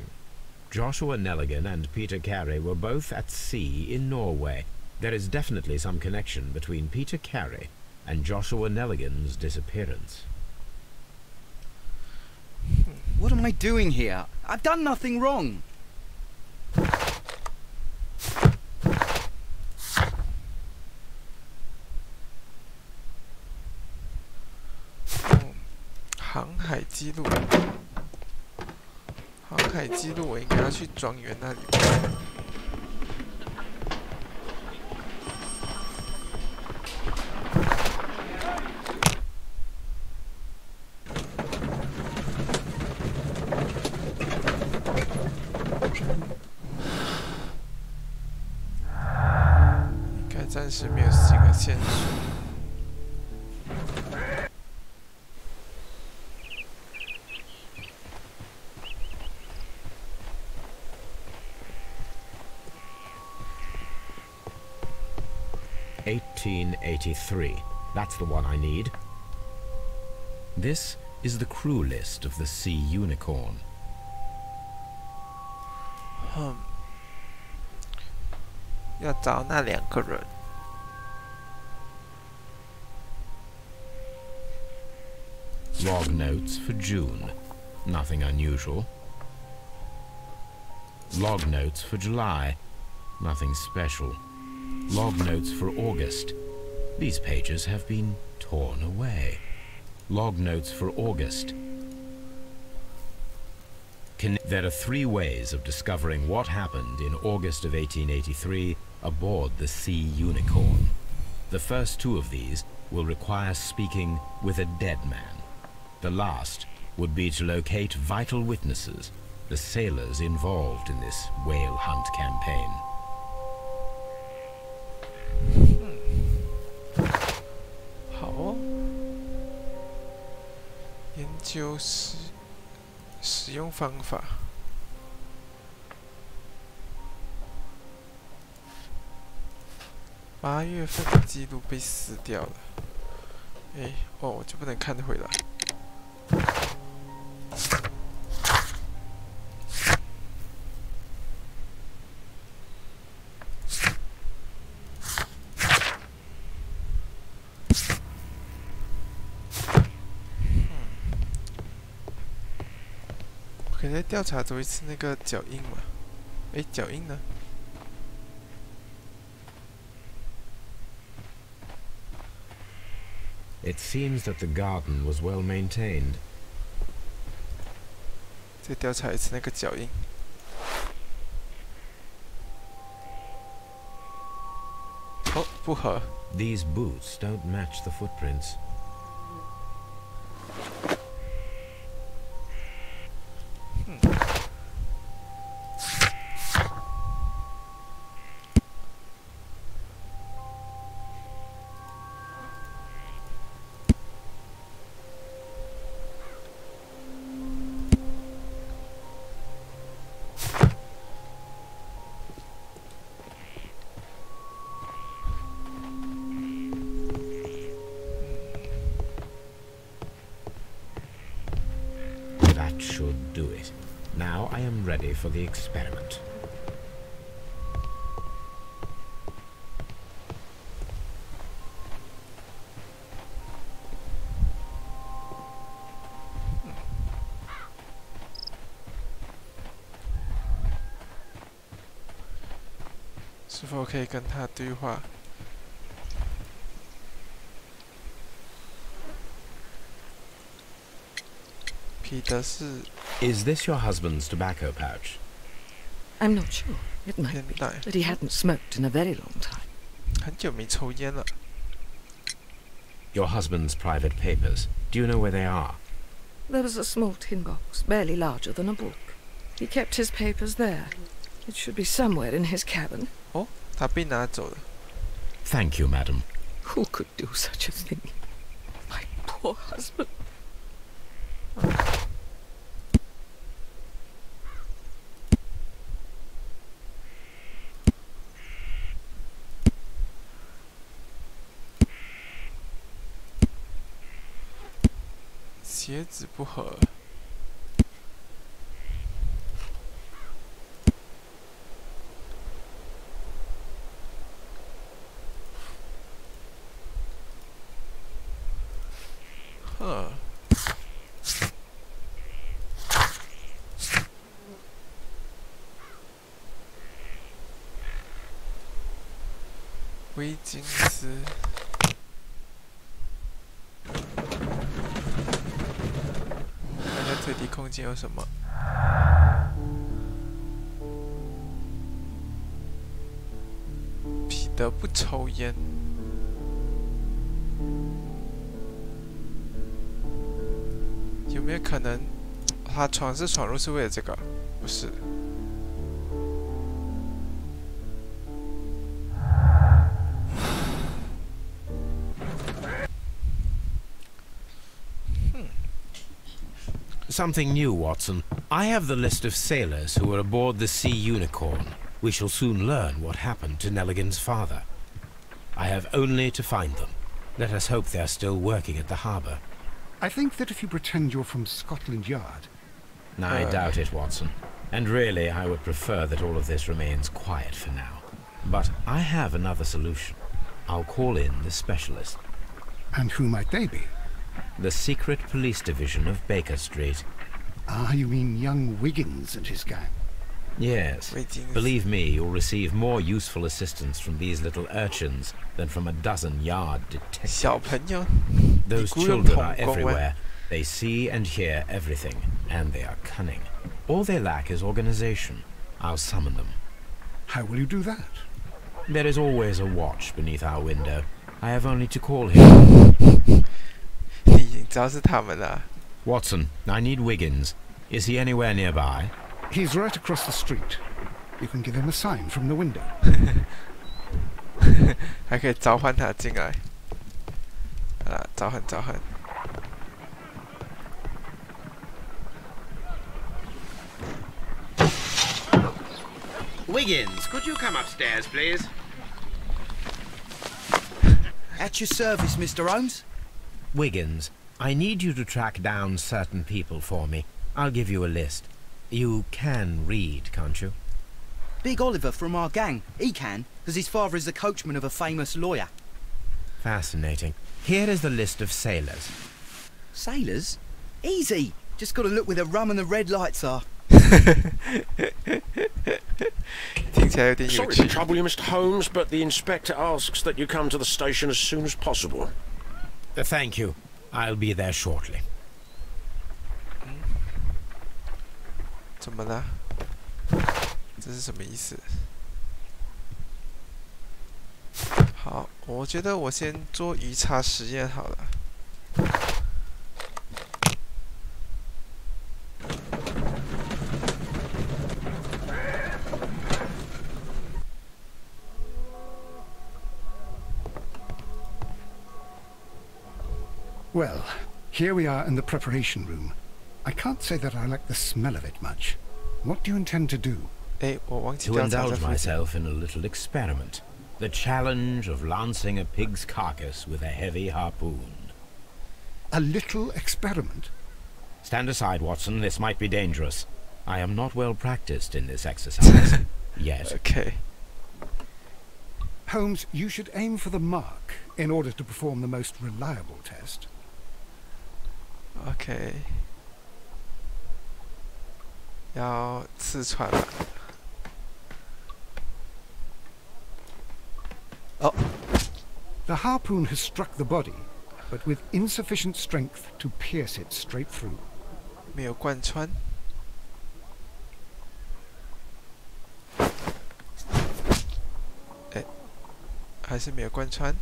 Joshua Nelligan and Peter Carey were both at sea in Norway. There is definitely some connection between Peter Carey and Joshua Nelligan's disappearance. What am I doing here? I've done nothing wrong. Oh, 航海记录。航海记录，我应该要去庄园那里。应该暂时没有新的线索。 1883. That's the one I need. This is the crew list of the Sea Unicorn. 要找那2个人。 Log notes for June. Nothing unusual. Log notes for July. Nothing special. Log notes for August. These pages have been torn away. Log notes for August. There are 3 ways of discovering what happened in August of 1883 aboard the Sea Unicorn. The first 2 of these will require speaking with a dead man. The last would be to locate vital witnesses, the sailors involved in this whale hunt campaign. 究使用方法。8月份的记录被撕掉了。哎，哦，我就不能看回来。可以再调查多一次那个脚印嘛？哎，脚印呢？ It seems that the garden was well maintained. 再调查一次那个脚印。哦，不合。These boots don't match the footprints. ，That should do it. Now I am ready for the experiment. Hmm. 是否可以跟他对话？ Is this your husband's tobacco pouch? I'm not sure. It might be, but he hadn't smoked in a very long time. 很久没抽烟了。 Your husband's private papers. Do you know where they are? There was a small tin box, barely larger than a book. He kept his papers there. It should be somewhere in his cabin. 哦，他被拿走了。 Thank you, madam. Who could do such a thing? My poor husband. 鞋子不合。呵。威金斯。 推理空间有什么？彼得不抽烟。有没有可能他闯入是为了这个？不是。Something new, Watson. I have the list of sailors who were aboard the Sea Unicorn. We shall soon learn what happened to Nelligan's father. I have only to find them. Let us hope they are still working at the harbour. I think that if you pretend you're from Scotland Yard... I doubt it, Watson. And really, I would prefer that all of this remains quiet for now. But I have another solution. I'll call in the specialist. And who might they be? The secret police division of Baker Street. Ah, you mean young Wiggins and his gang? Yes. Believe me, you'll receive more useful assistance from these little urchins than from a dozen yard detectives. Those children are everywhere. They see and hear everything, and they are cunning. All they lack is organization. I'll summon them. How will you do that? There is always a watch beneath our window. I have only to call him. Watson, I need Wiggins. Is he anywhere nearby? He's right across the street. You can give him a sign from the window. 还可以召唤他进来。召唤。Wiggins, could you come upstairs, please? At your service, Mr. Holmes. Wiggins, I need you to track down certain people for me. I'll give you a list. You can read, can't you? Big Oliver from our gang. He can, because his father is the coachman of a famous lawyer. Fascinating. Here is the list of sailors. Sailors? Easy. Just got to look where the rum and the red lights are. 听起来有点有 Sorry 趣 to。trouble you, Mr. Holmes, but the inspector asks that you come to the station as soon as possible. Thank you. I'll be there shortly. 怎么了？这是什么意思？好，我觉得我先做鱼叉实验好了。Well, here we are in the preparation room. I can't say that I like the smell of it much. What do you intend to do? 哎，我忘记 To 调查 indulge 这附近。 myself in a little experiment. The challenge of lancing a pig's carcass with a heavy harpoon. A little experiment? Stand aside, Watson. This might be dangerous. I am not well practiced in this exercise. Yet. Okay. Holmes, you should aim for the mark in order to perform the most reliable test. OK。要刺穿了。哦， The harpoon has struck the body, but with insufficient strength to pierce it straight through. 没有贯穿。哎，还是没有贯穿。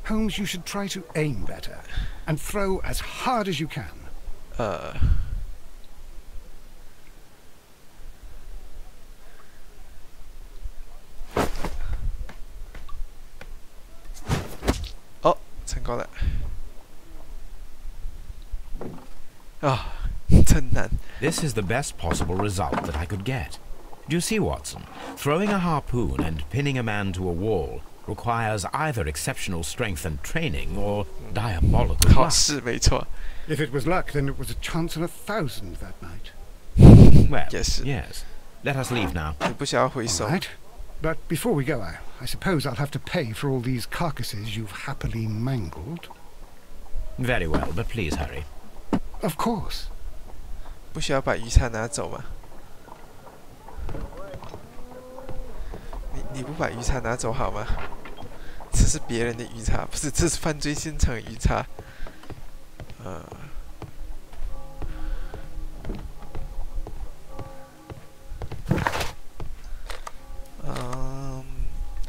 Holmes, you should try to aim better and throw as hard as you can. 哦，成功了。啊，真难。 This is the best possible result that I could get. Do you see, Watson? Throwing a harpoon and pinning a man to a wall requires either exceptional strength and training or diabolical 好 luck. 是没错。 If it was luck, then it was a chance in 1,000 that night. Well, Yes. yes. Let us leave now. 你不想要回收 All？ right. But before we go, I suppose I'll have to pay for all these carcasses you've happily mangled. Very well, but please hurry. Of course. 不需要把鱼叉拿走吗？你不把鱼叉拿走好吗？这是别人的鱼叉，不是，这是犯罪现场鱼叉。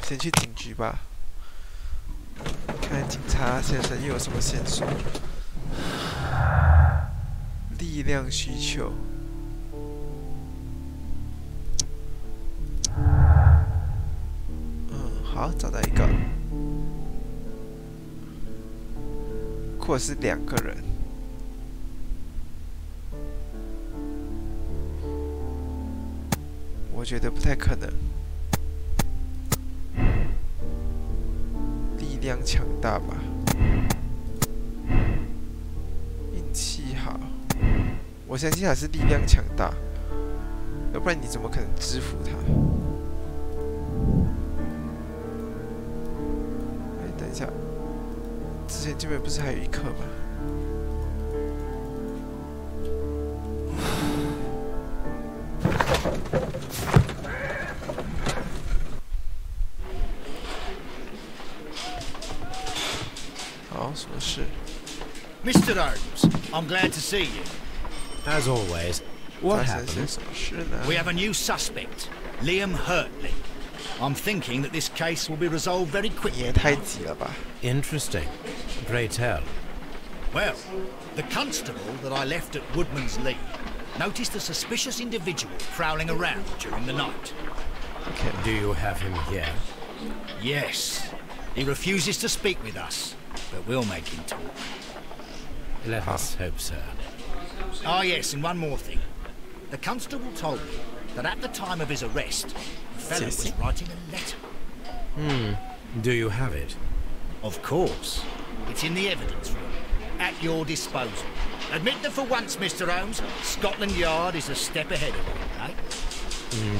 先去警局吧，看看警察先生又有什么线索。力量需求。好，找到一个，或者是2个人。我觉得不太可能。力量强大吧，运气好，我相信还是力量强大，要不然你怎么可能制服他？哎，等一下，之前这边不是还有一颗吗？好，什么事？ Mr. Holmes, I'm glad to see you. As always. What 发生些 happened? 什么事呢？ We have a new suspect, Liam Hurtley. I'm thinking that this case will be resolved very 你 quickly. 也太急了吧！ Interesting. Pray tell. Well, the constable that I left at Woodman's Lee noticed a suspicious individual prowling around during the night. OK， Do you have him here? Yes, he refuses to speak with us, but we'll make him talk. Let us hope so. Ah, yes, and one more thing. The constable told me that at the time of his arrest, the fellow was writing a letter. Do you have it? Of course. It's in the evidence room, at your disposal. Admit that for once, Mr. Holmes, Scotland Yard is a step ahead of you, eh?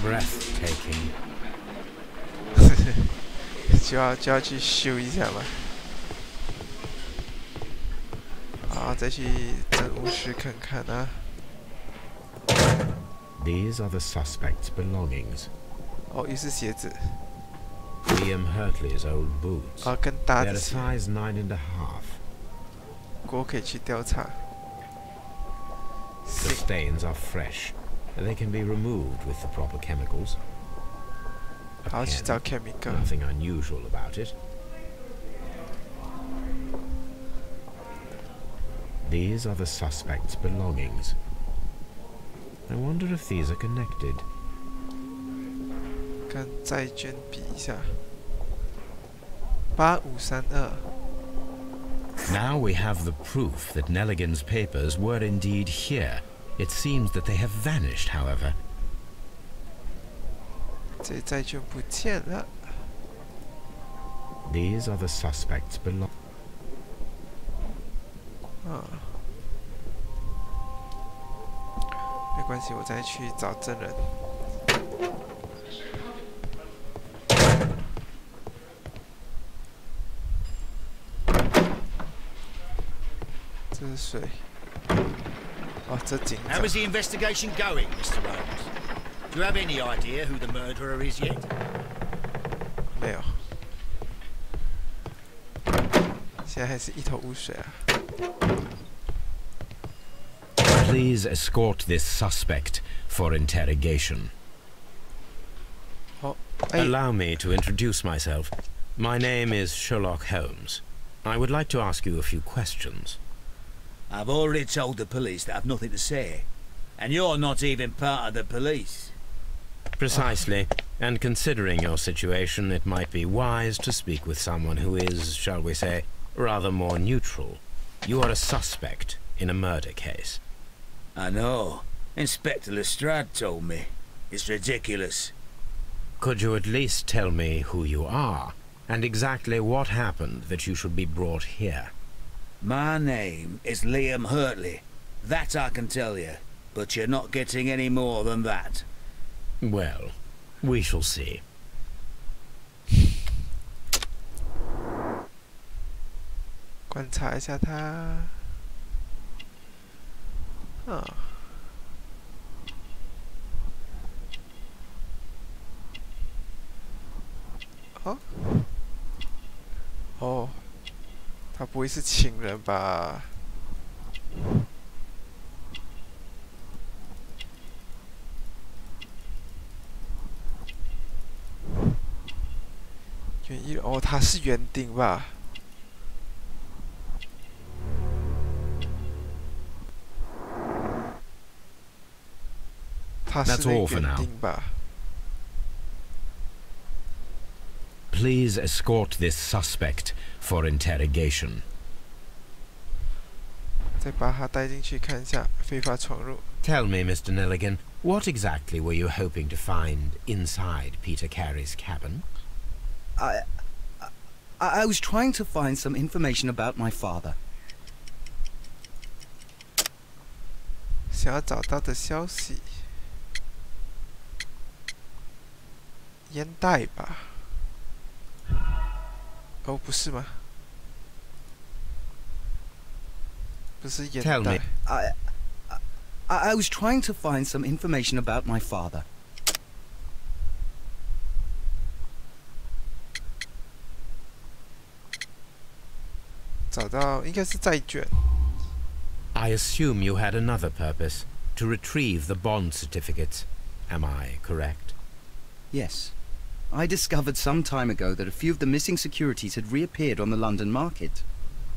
Breathtaking. 就要去修一下嘛。好，再去政务室看看啊。These are the suspect's belongings. 哦，又是鞋子。 Liam Hurtley's old boots. 啊，跟大 They're 的 a 鞋。 size 9.5. 我可以去调查。 The stains are fresh. They can be removed with the proper chemicals. A 好，去找 pen, chemical。 nothing unusual about it. These are the suspect's belongings. I wonder if these are connected. 跟债券比一下。8532。 Now we have the proof that Nelligan's papers were indeed here. It seems that they have vanished, however. 这债券不见了。 These are the suspect's belongings. 啊，没关系，我再去找证人。这是水。哦，这警长。 How is the investigation going, Mr. Holmes? Do you have any idea who the murderer is yet? 没有。现在还是一头雾水啊。 Please escort this suspect for interrogation. 哦，哎， Allow me to introduce myself. My name is Sherlock Holmes. I would like to ask you a few questions. I've already told the police that I've nothing to say. And you're not even part of the police. Precisely. And considering your situation, it might be wise to speak with someone who is, shall we say, rather more neutral. You are a suspect in a murder case. I know. Inspector Lestrade told me. It's ridiculous. Could you at least tell me who you are, and exactly what happened that you should be brought here? My name is Liam Hurtley. That I can tell you. But you're not getting any more than that. Well, we shall see. 观察一下他。啊。哦。哦。他不会是情人吧？园艺人哦，他是园丁吧？他是那个园丁吧？ Please escort this suspect for interrogation. 再把他带进去看一下非法闯入。 Tell me, Mr. Nelligan, what exactly were you hoping to find inside Peter Carey's cabin? I was trying to find some information about my father. 想要找到的消息，烟袋吧？哦，不是吗？不是烟 Tell 袋 me.。I was trying to find some information about my father. 找到应该是债券。 I assume you had another purpose, to retrieve the bond certificates. Am I correct? Yes. I discovered some time ago that a few of the missing securities had reappeared on the London market.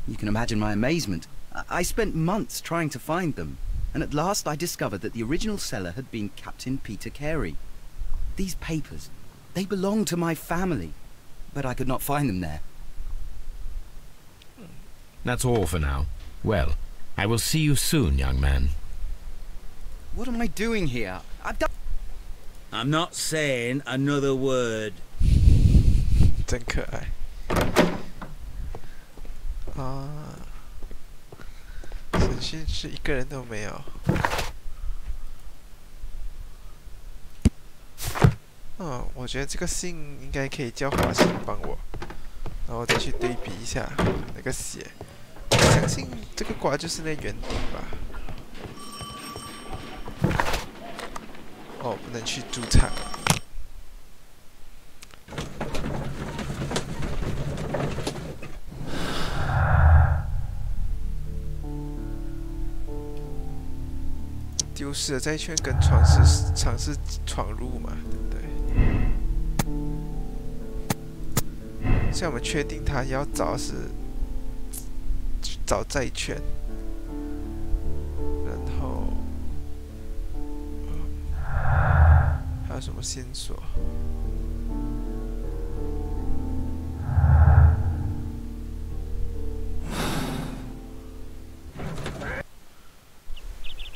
You can imagine my amazement. I spent months trying to find them, and at last I discovered that the original seller had been Captain Peter Carey. These papers, they belonged to my family, but I could not find them there. That's all for now. Well, I will see you soon, young man. What am I doing here? I've done. I'm not saying another word. 真可爱啊！审讯室一个人都没有。我觉得这个信应该可以叫华生帮我，然后再去对比一下那个血。我相信这个瓜就是那园丁吧。哦，不能去主场。丢失了债券跟尝试闯入嘛，对不对？所以我们确定他要找是找债券，然后还有什么线索？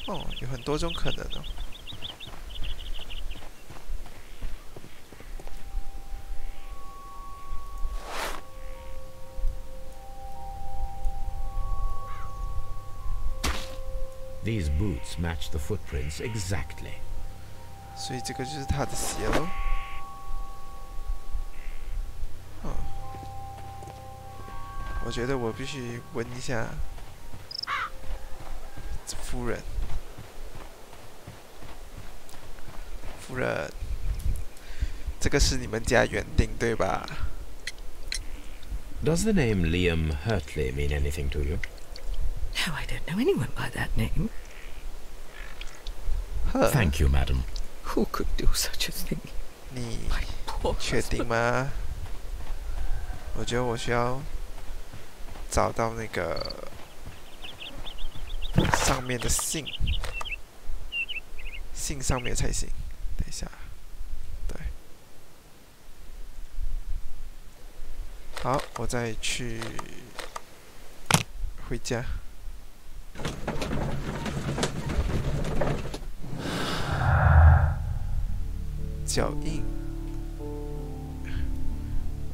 哦，有很多种可能哦。These boots match the footprints exactly. 所以这个就是他的鞋喽。哦，我觉得我必须问一下夫人。夫人，这个是你们家园丁对吧？ Does the name Liam Hurtley mean anything to you? No, I don't know anyone by that name. Thank you, madam. Who could do such a thing? 你 My poor 确定 husband. 吗？我觉得我需要找到那个上面的信，信上面才行。等一下，对，好，我再去回家。脚印，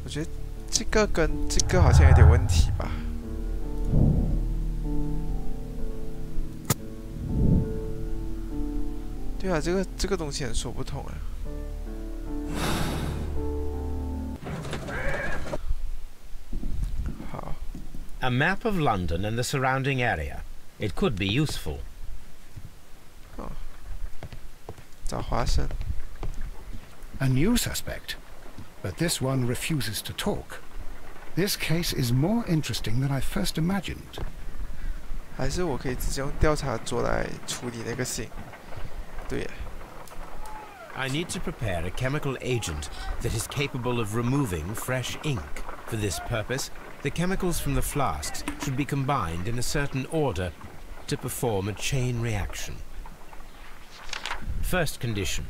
我觉得这个跟这个好像有点问题吧。对啊，这个东西很说不通啊。好。A map of London and the surrounding area. It could be useful. 哦，找花生。 A new suspect, but this one refuses to talk. This case is more interesting than I first imagined. 还是我可以直接用调查桌来处理那个信？对耶。 I need to prepare a chemical agent that is capable of removing fresh ink. For this purpose, the chemicals from the flasks should be combined in a certain order to perform a chain reaction. First condition.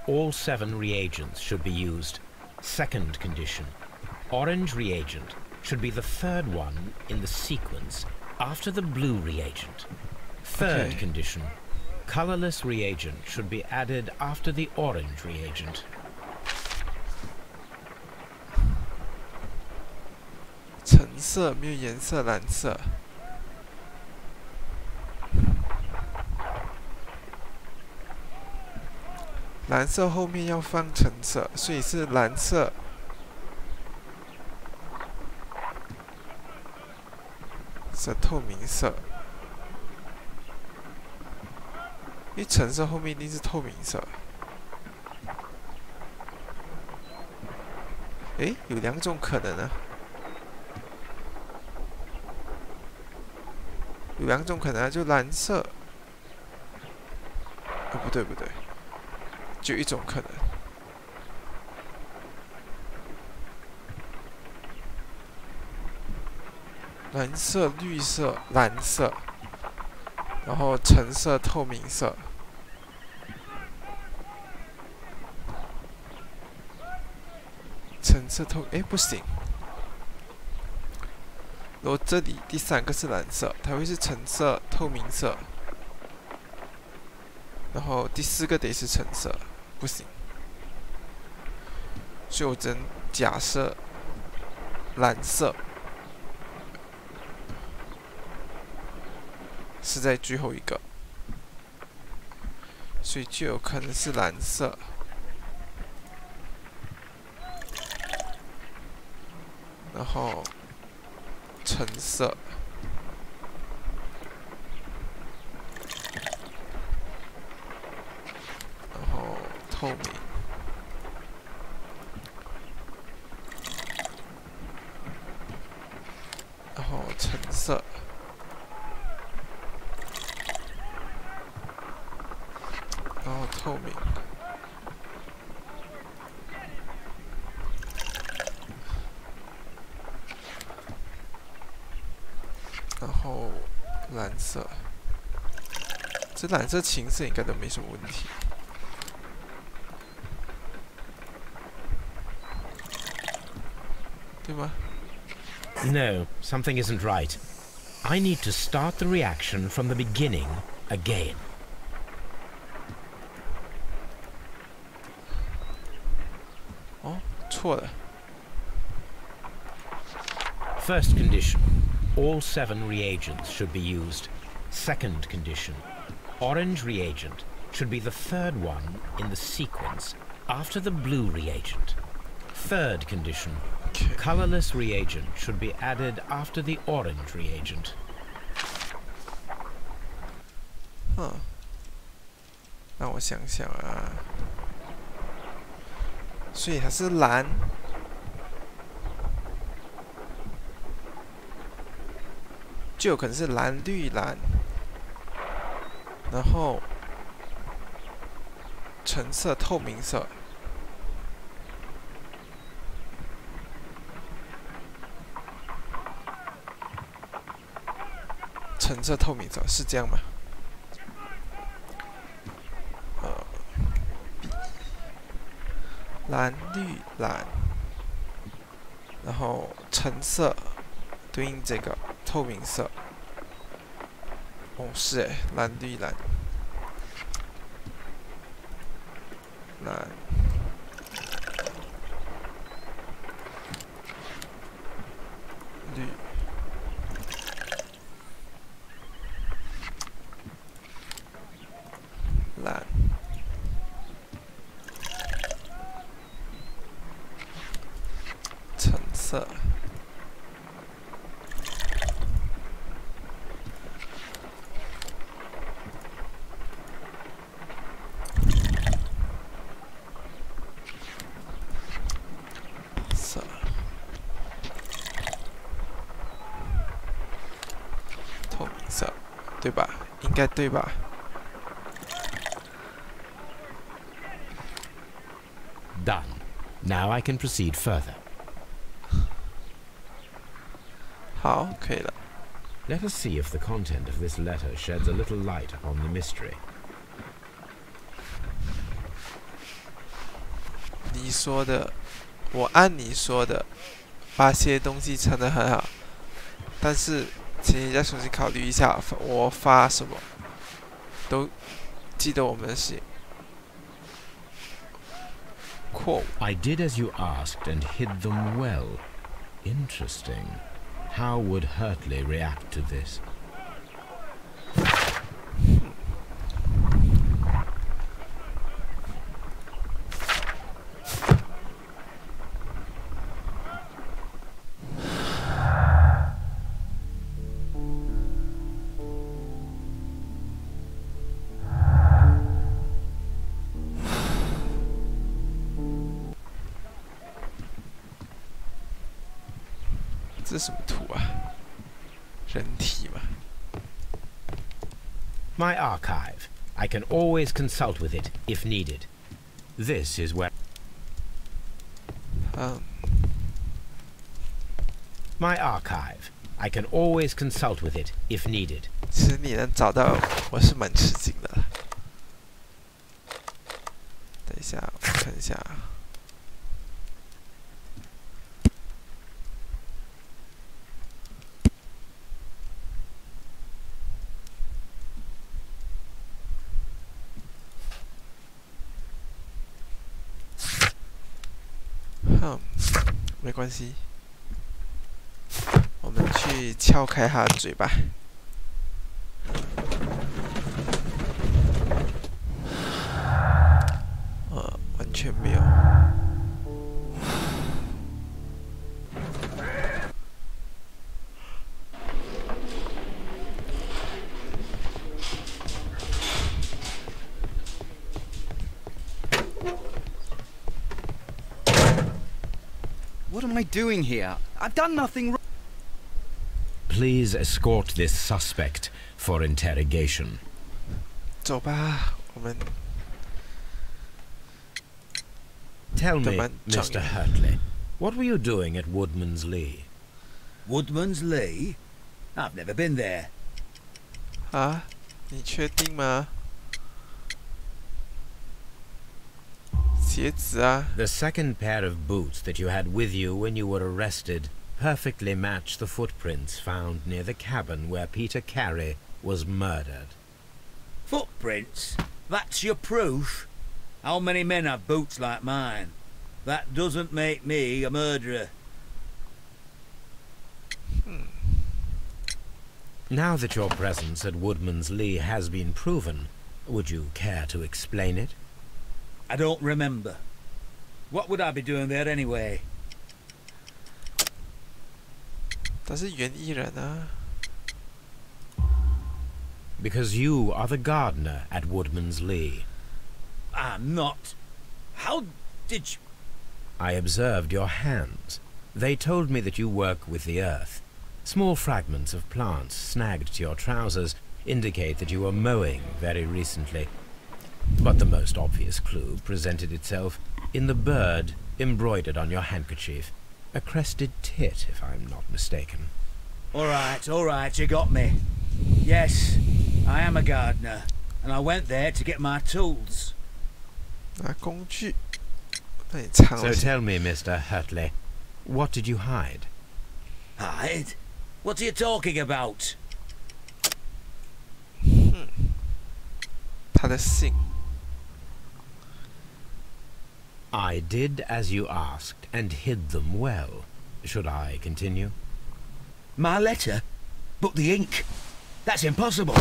All 7 reagents should be used. Second condition. Orange reagent should be the third one in the sequence after the blue reagent. Third condition. Colorless reagent should be added after the orange reagent. 橙色没有颜色，蓝色。蓝色后面要放橙色，所以是蓝色。是透明色，因为橙色后面一定是透明色。诶，有2种可能啊。 有2种可能啊，就蓝色。哦，不对不对，就一种可能。蓝色、绿色、蓝色，然后橙色、透明色。橙色透，诶，不行。 然后这里第3个是蓝色，它会是橙色、透明色。然后第4个得是橙色，不行，所以我只能假设蓝色是在最后一个，所以就有可能是蓝色。然后橙色，然后透明，然后橙色，然后透明。然后蓝色，这蓝色、青色应该都没什么问题，对吗？ No, something isn't right. I need to start the reaction from the beginning again. Oh, 错了。First condition. All 7 reagents should be used. Second condition. Orange reagent should be the 3rd one in the sequence after the blue reagent. Third condition. Okay. Colorless reagent should be added after the orange reagent. 让我想想啊，所以它是蓝。 就有可能是蓝绿蓝，然后橙色透明色，橙色透明色是这样吗？B 蓝绿蓝，然后橙色对应这个。 透明色，哦，是诶，蓝绿蓝，蓝，绿，蓝，橙色。 透明色，对吧？应该对吧？ Done. Now I can proceed further. 好，可以了。 Let us see if the content of this letter sheds a little light upon the mystery. 你说的，我按你说的，把些东西藏得很好，但是，请你再重新考虑一下，我发什么，都记得我们的事。括 I did as you asked and hid them well. Interesting. How would Hurtley react to this? 这是什么图啊？人体吗？ My archive. I can always consult with it if needed. This is where... My archive. I can always consult with it if needed. 其实你能找到，我是蛮吃惊的。等一下，我看一下。哼，没关系，我们去撬开他的嘴巴。完全没有。What am I doing here? I've done nothing wrong. Please escort this suspect for interrogation. 走吧，我们。Tell me, Mr. Hurtley, what were you doing at Woodman's Lee? Woodman's Lee? I've never been there. 啊，你确定吗？鞋子啊。The second pair of boots that you had with you when you were arrested perfectly match the footprints found near the cabin where Peter Carey was murdered. Footprints? That's your proof? How many men have boots like mine? That doesn't make me a murderer. Now that your presence at Woodman's Lee has been proven, would you care to explain it? I don't remember. What would I be doing there anyway? 他是园艺人啊。Because you are the gardener at Woodman's Lee. I'm not. How did you... I observed your hands. They told me that you work with the earth. Small fragments of plants snagged to your trousers indicate that you were mowing very recently. But the most obvious clue presented itself in the bird embroidered on your handkerchief. A crested tit, if I'm not mistaken. All right, you got me. Yes, I am a gardener, and I went there to get my tools. 拿工具。那你藏了 So 些 tell me, Mr. Hurtley, what did you hide? Hide? What are you talking about? 他的信。I did as you asked, and hid them well. Should I continue? My letter? But the ink? That's impossible.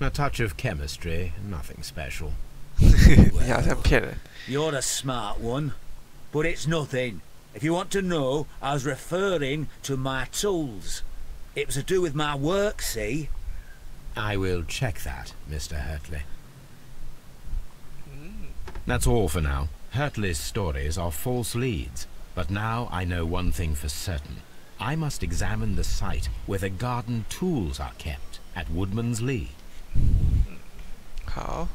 A touch of chemistry, nothing special. 你好像骗人。You're a smart one. But it's nothing. If you want to know, I was referring to my tools. It was to do with my work, see? I will check that, Mr. Hurtley. That's all for now. Hurtley's stories are false leads, but now I know one thing for certain. I must examine the site where the garden tools are kept at Woodman's Lee. 好。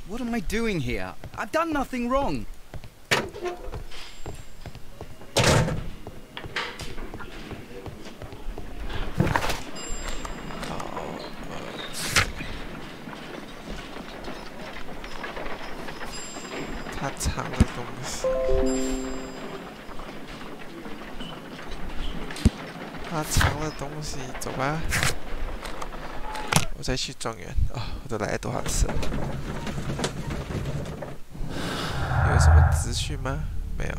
What am I doing here? I've done nothing wrong. 他藏的东西，他藏的东西，走吧。我再去庄园啊、哦！我都来了多少次了？有什么资讯吗？没有。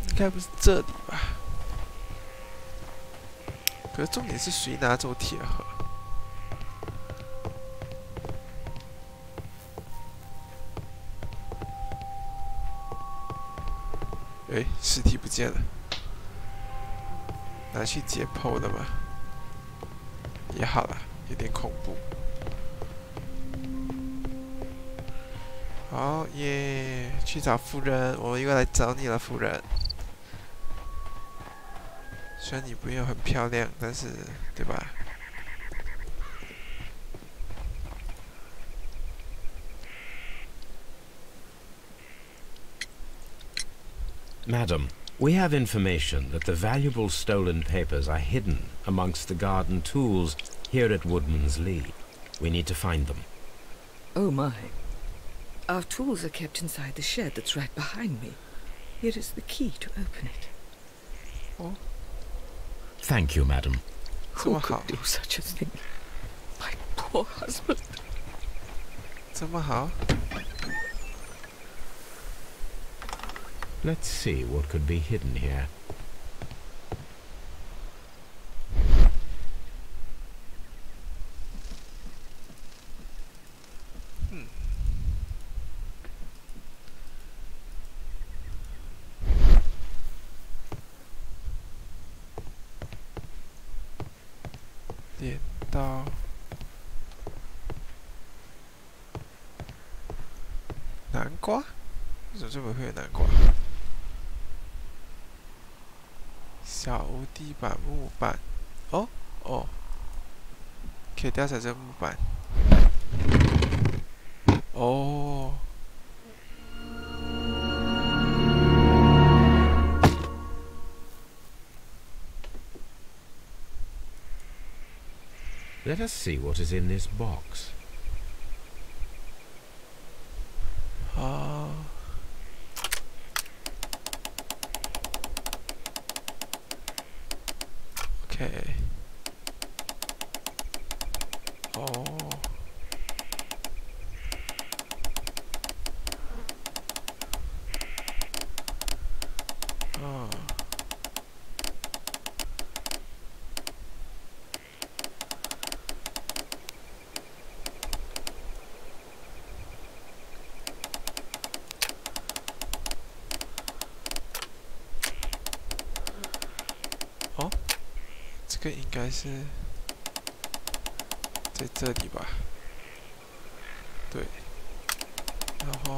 应该不是这里吧？可是重点是谁拿走铁盒？哎，尸体不见了，拿去解剖了吧？也好了，有点恐怖。好耶，去找夫人，我又来找你了，夫人。虽然你不用很漂亮，但是，对吧？ Madam, we have information that the valuable stolen papers are hidden amongst the garden tools here at Woodman's Lee. We need to find them. Oh my. Our tools are kept inside the shed that's right behind me. Here is the key to open it. Oh. Thank you, madam. Who could do such a thing? My poor husband. 这么好。 Let's see what could be hidden here.南瓜？为什么这边会有南瓜？小屋地板木板，哦哦，可以吊起来这个木板。哦。 Let us see what is in this box. Okay. Oh. Oh. 这个应该是在这里吧？对，然后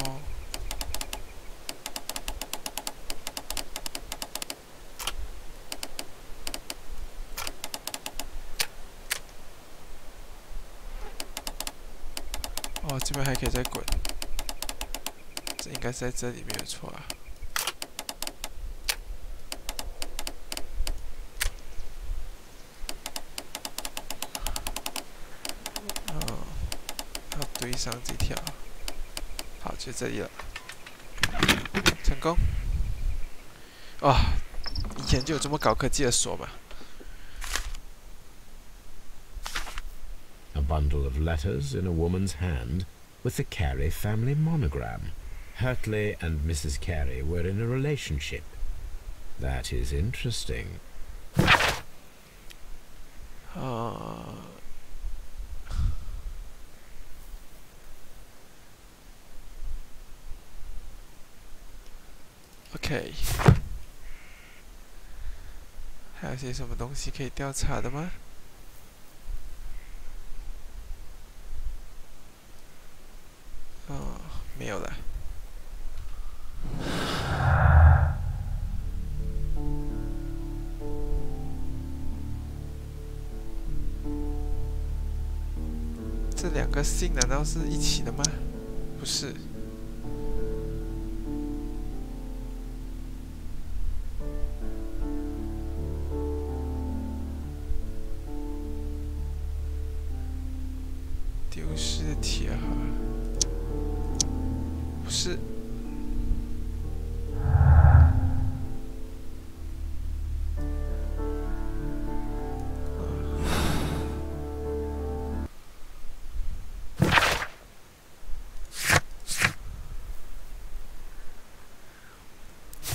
哦，这边还可以再滚，这应该是在这里没有错啊。 堆上这条，好，就这里了，成功。哦，以前就有这么高科技的锁嘛。A bundle of letters in a woman's hand with the Carey family monogram. Hurtley and Mrs. Carey were in a relationship. That is interesting. OK， 还有些什么东西可以调查的吗？哦，没有了。这两个信难道是一起的吗？不是。 丢失的铁盒，不是。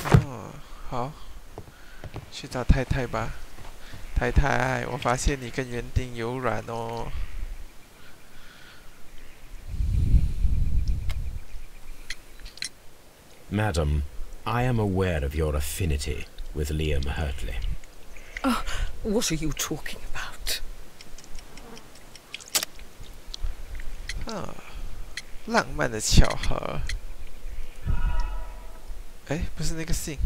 哦，好，去找太太吧。太太，我发现你跟园丁有染哦。 Madam, I am aware of your affinity with Liam Hurtley. Oh, what are you talking about? 啊，浪漫的巧合。哎，不是那个信。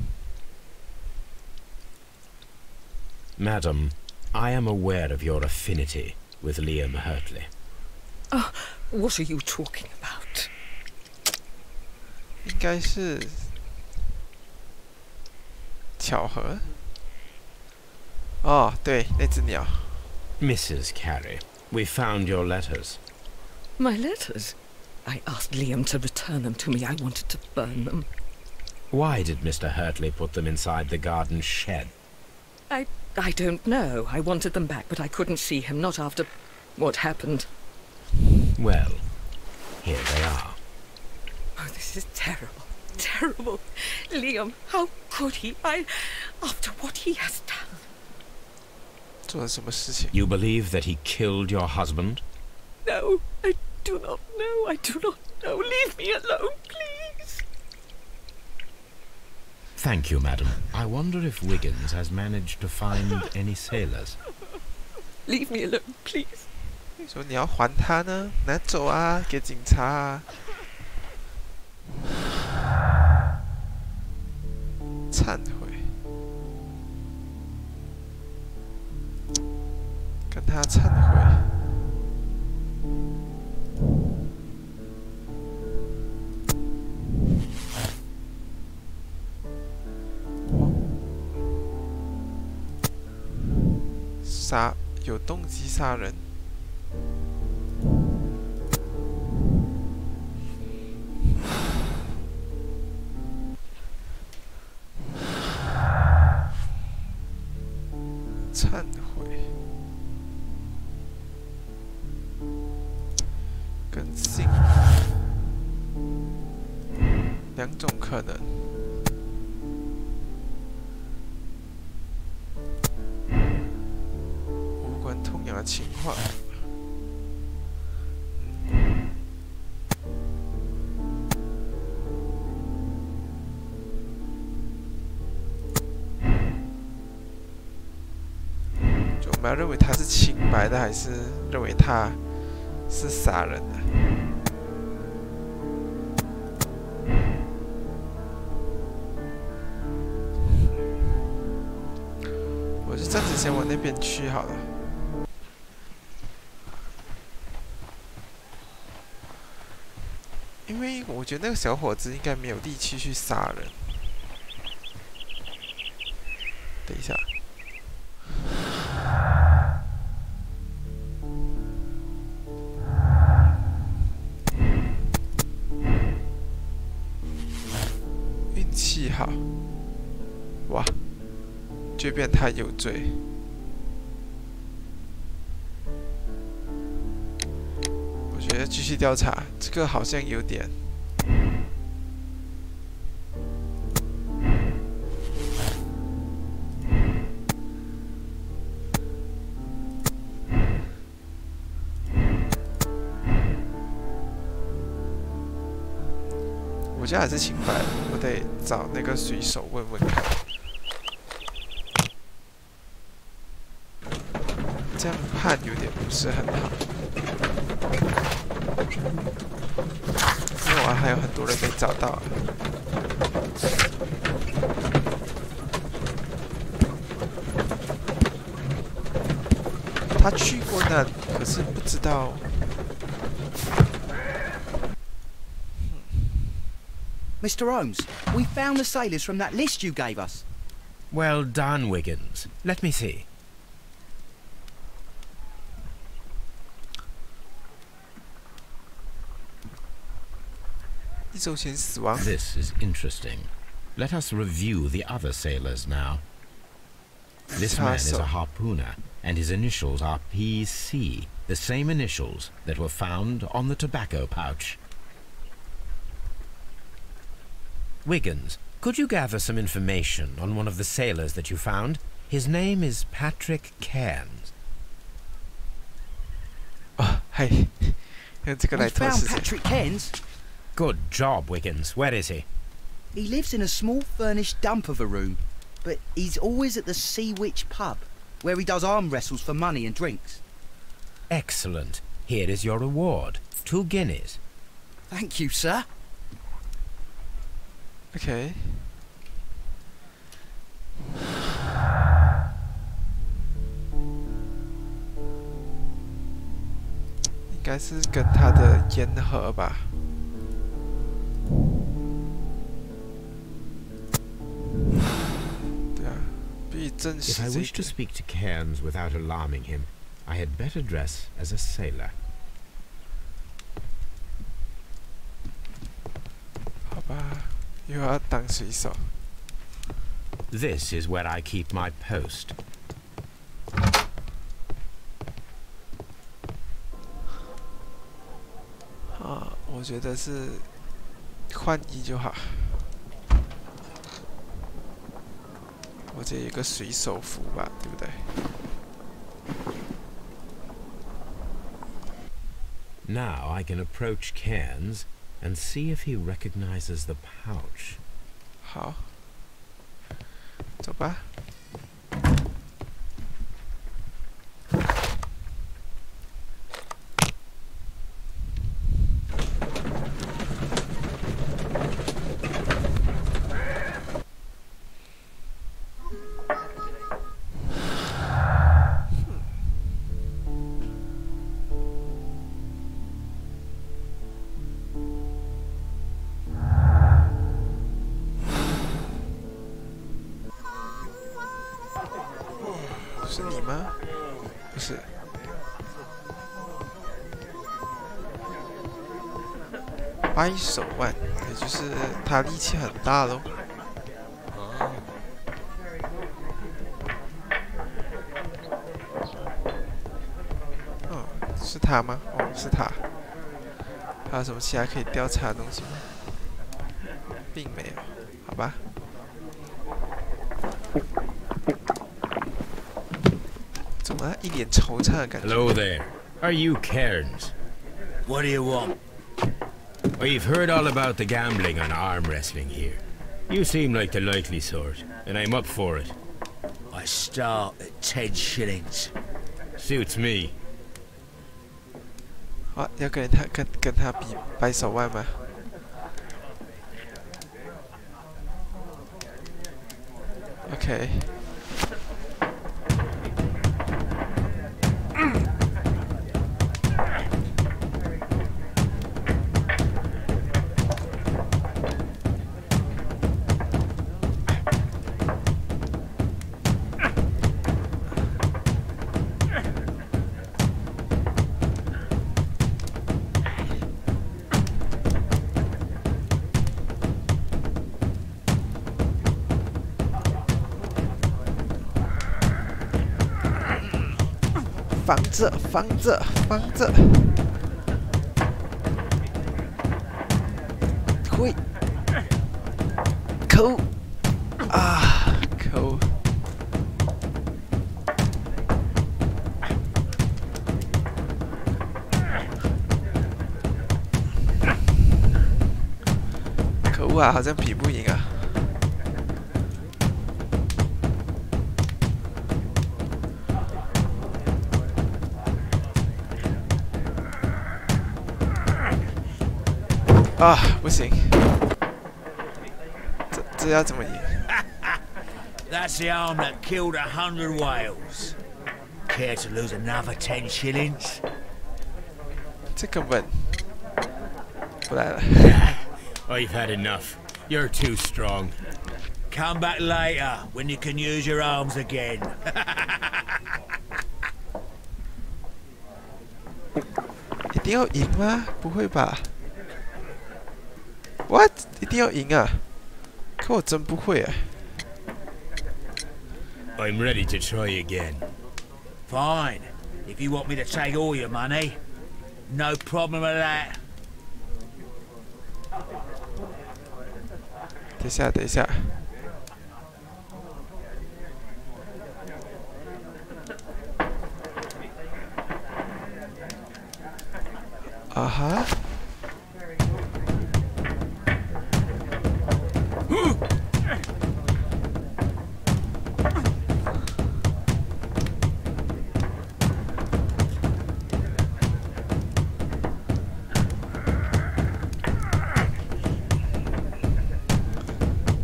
Madam, I am aware of your affinity with Liam Hurtley. Oh, what are you talking about? 应该是巧合。哦，对，那只鸟。Mrs. Carey, we found your letters. My letters? I asked Liam to return them to me. I wanted to burn them. Why did Mr. Hurtley put them inside the garden shed? I I don't know. I wanted them back, but I couldn't see him, not after what happened. Well, here they are. Oh, this is terrible. Terrible. Liam, how could he? After what he has done. 做了什么事情？ You believe that he killed your husband? No, I do not know. I do not know. Leave me alone, please. Thank you, madam. I wonder if Wiggins has managed to find any sailors. Leave me alone, please. 你说你要还他呢？拿走啊，给警察啊！忏悔，跟他忏悔。 有动机杀人。忏悔。跟信。两种可能。 同样的情况，就我们要认为他是清白的，还是认为他是杀人的？我就暂时先往那边去好了。 因为我觉得那个小伙子应该没有力气去杀人。等一下，运气好，哇，就变他有罪。 我觉得继续调查，这个好像有点。我觉得还是清白的，我得找那个水手问问看。这样判有点不是很好。 因为我还有很多人没找到。他去过那里，可是不知道。Mr. Holmes, we found the sailors from that list you gave us. Well done, Wiggins. Let me see. This is interesting. Let us review the other sailors now. This man is a harpooner, and his initials are PC, the same initials that were found on the tobacco pouch. Wiggins, could you gather some information on one of the sailors that you found? His name is Patrick Cairns. Oh, hey. We found Patrick Cairns. Good job, Wiggins. Where is he? He lives in a small furnished dump of a room, but he's always at the Sea Witch pub, where he does arm wrestles for money and drinks. Excellent. Here is your reward. 2 guineas. Thank you, sir. Okay. 应该是跟他的烟盒吧。对啊，必须证实 If I 这 wish to 个。 speak to Cairns without alarming him, I had better dress as a sailor. 好吧，又要当水手。 This is where I keep my post. 我觉得是换衣就好。我这有个水手服吧，对不对？ Now I can approach Cairns and see if he recognizes the pouch. 好，走吧。是你吗？不是。掰手腕，也就是他力气很大喽。哦，是他吗？哦，是他。还有什么其他可以调查的东西吗？并没有，好吧。 怎么一脸惆怅的感觉 Hello there. Are you Cairns? What do you want? We've heard all about the gambling on arm wrestling here. You seem like the likely sort, and I'm up for it. I start at 10 shillings. Suits me. 啊，要跟他比掰手腕吗？ OK。防着，防着，防着！会，抠啊，抠！可恶啊，好像比不赢啊！ 啊，不行，这要怎么赢 That's the arm that killed 100 whales. Care to lose another 10 shillings? 这个稳，不来了。I've had enough. You're too strong. Come back later when you can use your arms again. 一定要赢吗？不会吧 ？What？ 一定要赢啊！可我真不会啊。 I'm ready to try again. Fine. If you want me to take all your money, no problem with that. 等一下，等一下。啊哈！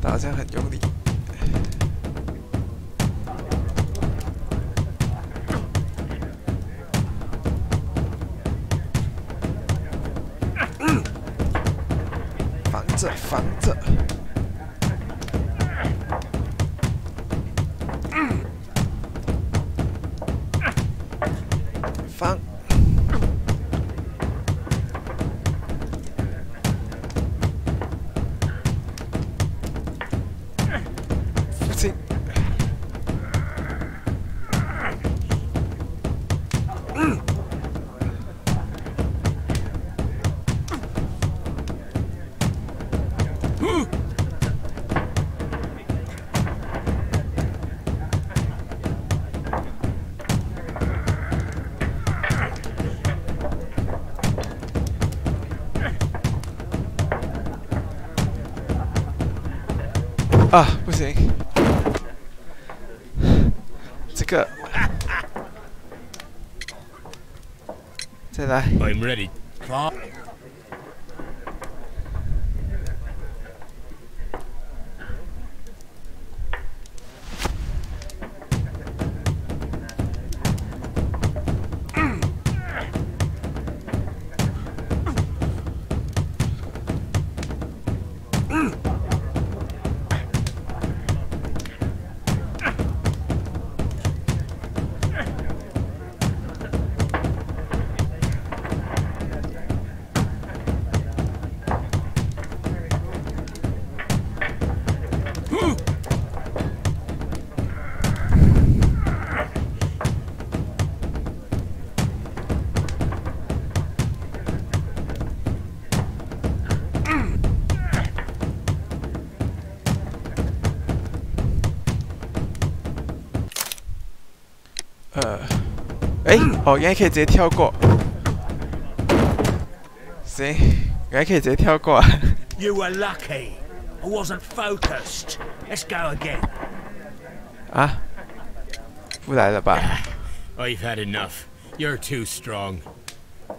打好像很用力。 防着，防着。防。父亲。啊，不行，这个再来。I'm ready.哦，原来可以直接跳过。行，原来可以直接跳过啊。You were lucky. I wasn't focused. Let's go again. 啊，不来了吧？ I've had enough. You're too strong.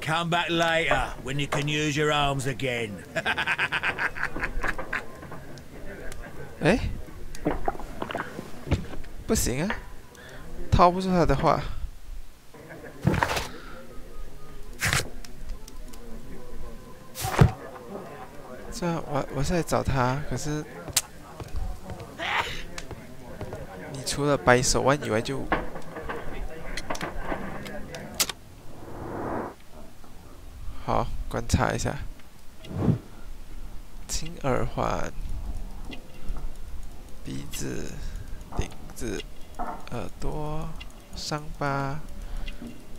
Come back later when you can use your arms again. 哎，不行啊，掏不出他的话。 这我是来找他，可是你除了掰手腕以外就好观察一下，金耳环、鼻子、顶子、耳朵、伤疤、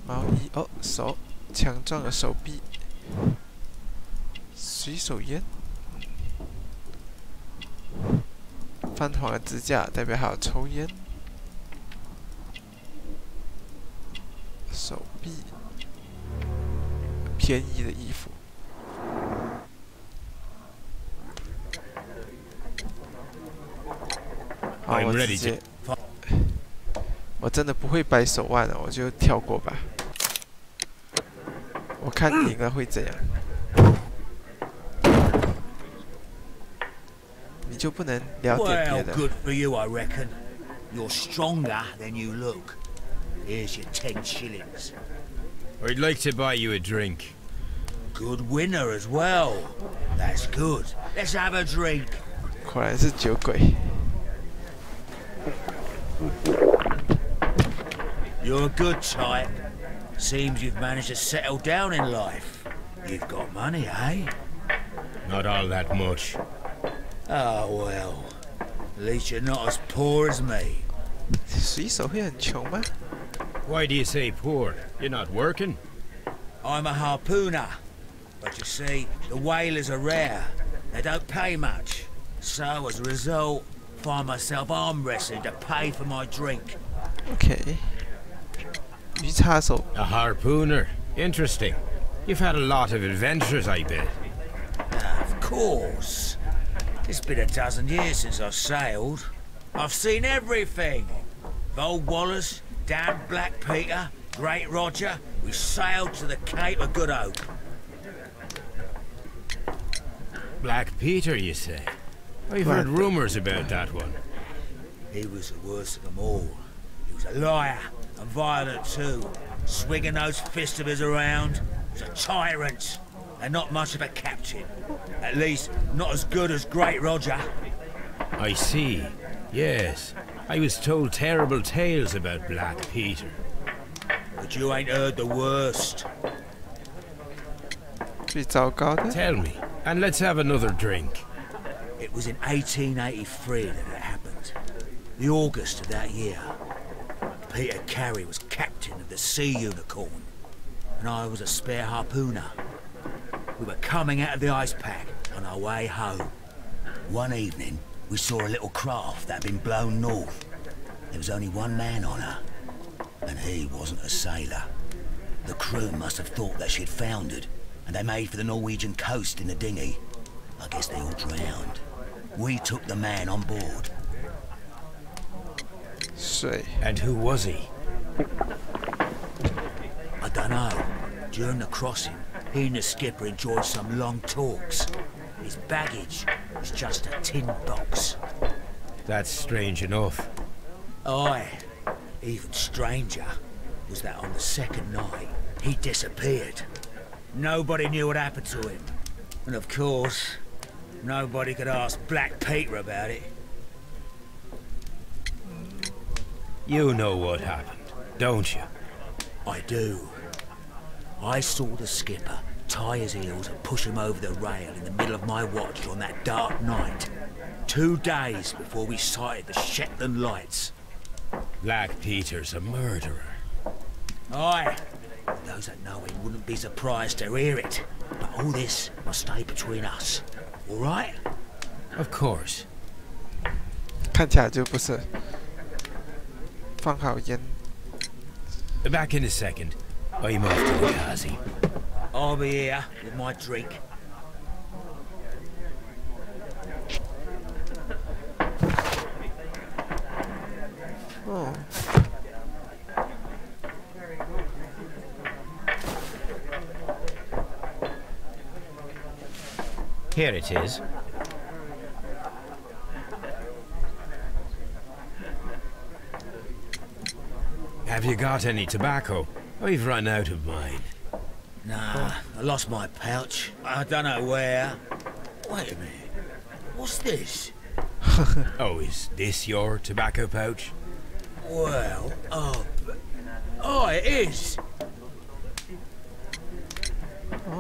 毛衣哦，手强壮的手臂、水手烟。 泛黄的指甲代表还有抽烟，手臂，便宜的衣服。好，我直接，我真的不会掰手腕了，我就跳过吧。我看赢了会怎样？ 就不能聊点别的。 Well, good for you, I reckon. You're stronger than you look. Here's your 10 shillings. I'd like to buy you a drink. Good winner as well. That's good. Let's have a drink. 果然是酒鬼。 You're a good type. Seems you've managed to settle down in life. You've got money, eh? Not all that much. Oh, well. At least you're not as poor as me. 水手会很穷吗？ Why do you say poor? You're not working? I'm a harpooner. But you see, the whalers are rare. They don't pay much. So, as a result, find myself arm wrestling to pay for my drink. OK。鱼叉手。 A harpooner. Interesting. You've had a lot of adventures, I bet. Of course. It's been a dozen years since I've sailed. I've seen everything. Old Wallace, down Black Peter, Great Roger. We sailed to the Cape of Good Hope. Black Peter, you say? I've heard rumours about that one. He was the worst of them all. He was a liar, and violent too. Swinging those fists of his around. He was a tyrant, and not much of a captain. At least, not as good as Great Roger. I see. Yes. I was told terrible tales about Black Peter. But you ain't heard the worst. 最糟糕的。 Tell me, and let's have another drink. It was in 1883 that it happened. The August of that year. Peter Carey was captain of the Sea Unicorn, and I was a spare harpooner. We were coming out of the ice pack on our way home. One evening, we saw a little craft that had been blown north. There was only one man on her, and he wasn't a sailor. The crew must have thought that she'd foundered, and they made for the Norwegian coast in the dinghy. I guess they all drowned. we took the man on board. 水 And who was he? I don't know. During the crossing, he and the skipper enjoyed some long talks. His baggage was just a tin box. That's strange enough. Aye. Even stranger was that on the second night, he disappeared. Nobody knew what happened to him. And of course, nobody could ask Black Peter about it. You know what happened, don't you? I do. I saw the skipper tie his heels and push him over the rail in the middle of my watch on that dark night. 2 days before we sighted the Shetland lights. Black Peter's a murderer. Aye. Those that know him wouldn't be surprised to hear it. But all this must stay between us. All right? Of course. 看起来就不是。放好烟。Back in a second. I'm off to the Kazi. I'll be here with my drink. Oh. Here it is. Have you got any tobacco? I've run out of mine. Nah, I lost my pouch. I don't know where. Wait a minute. What's this? Oh, is this your tobacco pouch? Well, oh, it is.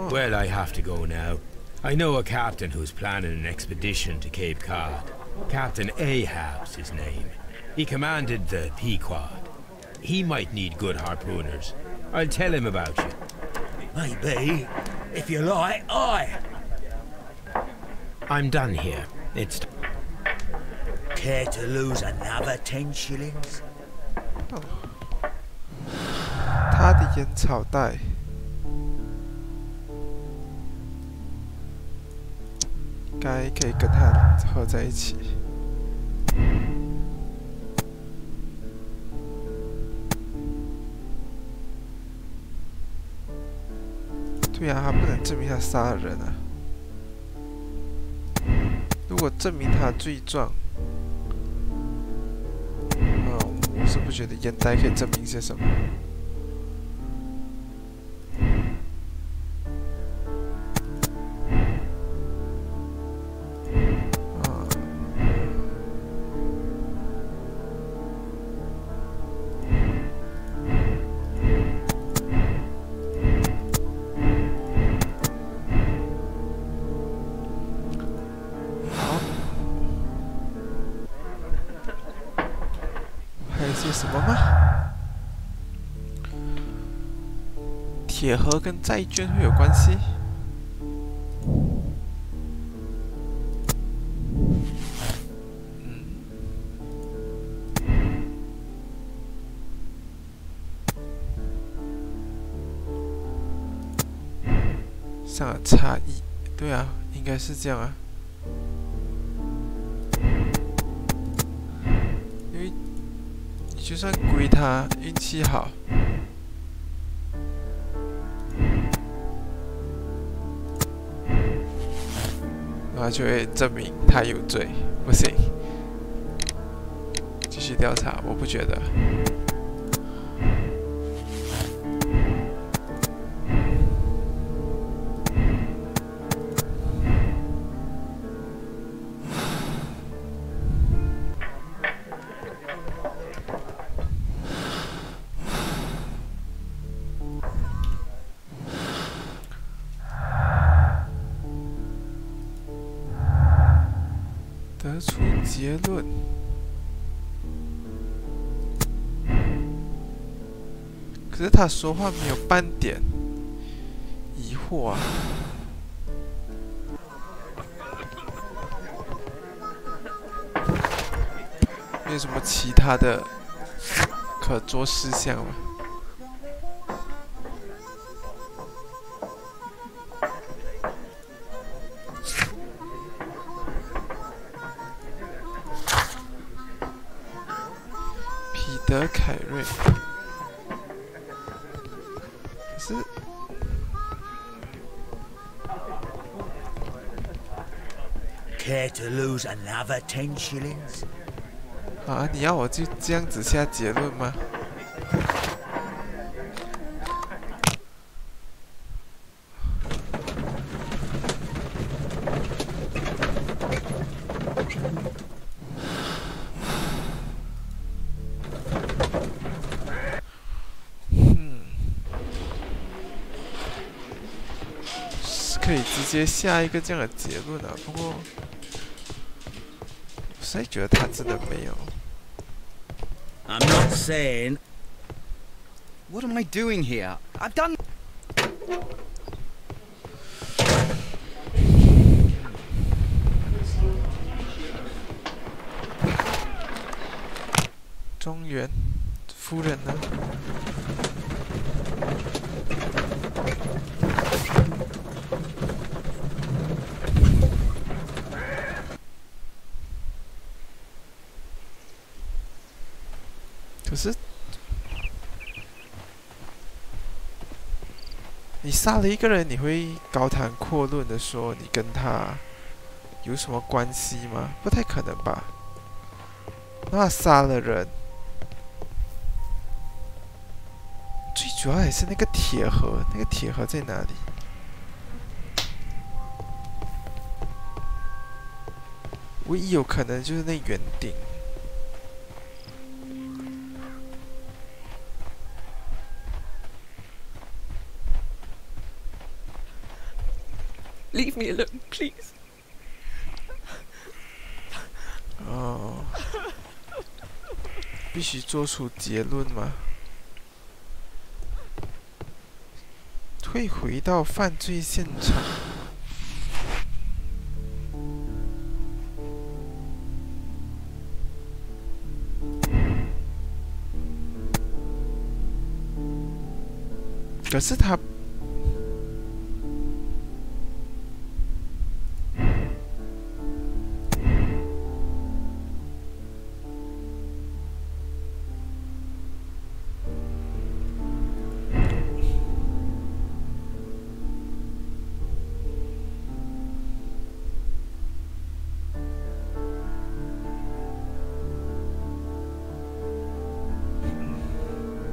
Well, I have to go now. I know a captain who's planning an expedition to Cape Cod. Captain Ahab's his name. He commanded the Pequod. He might need good harpooners. I'll tell him about you. Maybe. If you like, aye. I'm done here. It's... Care to lose another 10 shillings? 他的烟草袋。该可以跟它合在一起。对啊，他不能证明他杀了人啊。如果证明他罪状，我是不觉得烟袋可以证明些什么。什么吗？铁盒跟债券会有关系？上了差异，对啊，应该是这样啊。就算归他运气好，然后就会证明他有罪，不行，继续调查，我不觉得。得出结论。可是他说话没有半点疑惑啊。没有什么其他的可做事项吗？德凯瑞，可是。 Care to lose another 10 shillings? 啊！你要我就这样子下结论吗？是可以直接下一个这样的结论啊，不过。 我实在觉得他真的没有。I'm not saying. What am I doing here? I've done. 庄园夫人呢？可是，你杀了一个人，你会高谈阔论的说你跟他有什么关系吗？不太可能吧。那杀了人，最主要还是那个铁盒，那个铁盒在哪里？唯一有可能就是那圆顶。 Leave me alone, please. 哦，必须做出结论吗？会回到犯罪现场。可是他。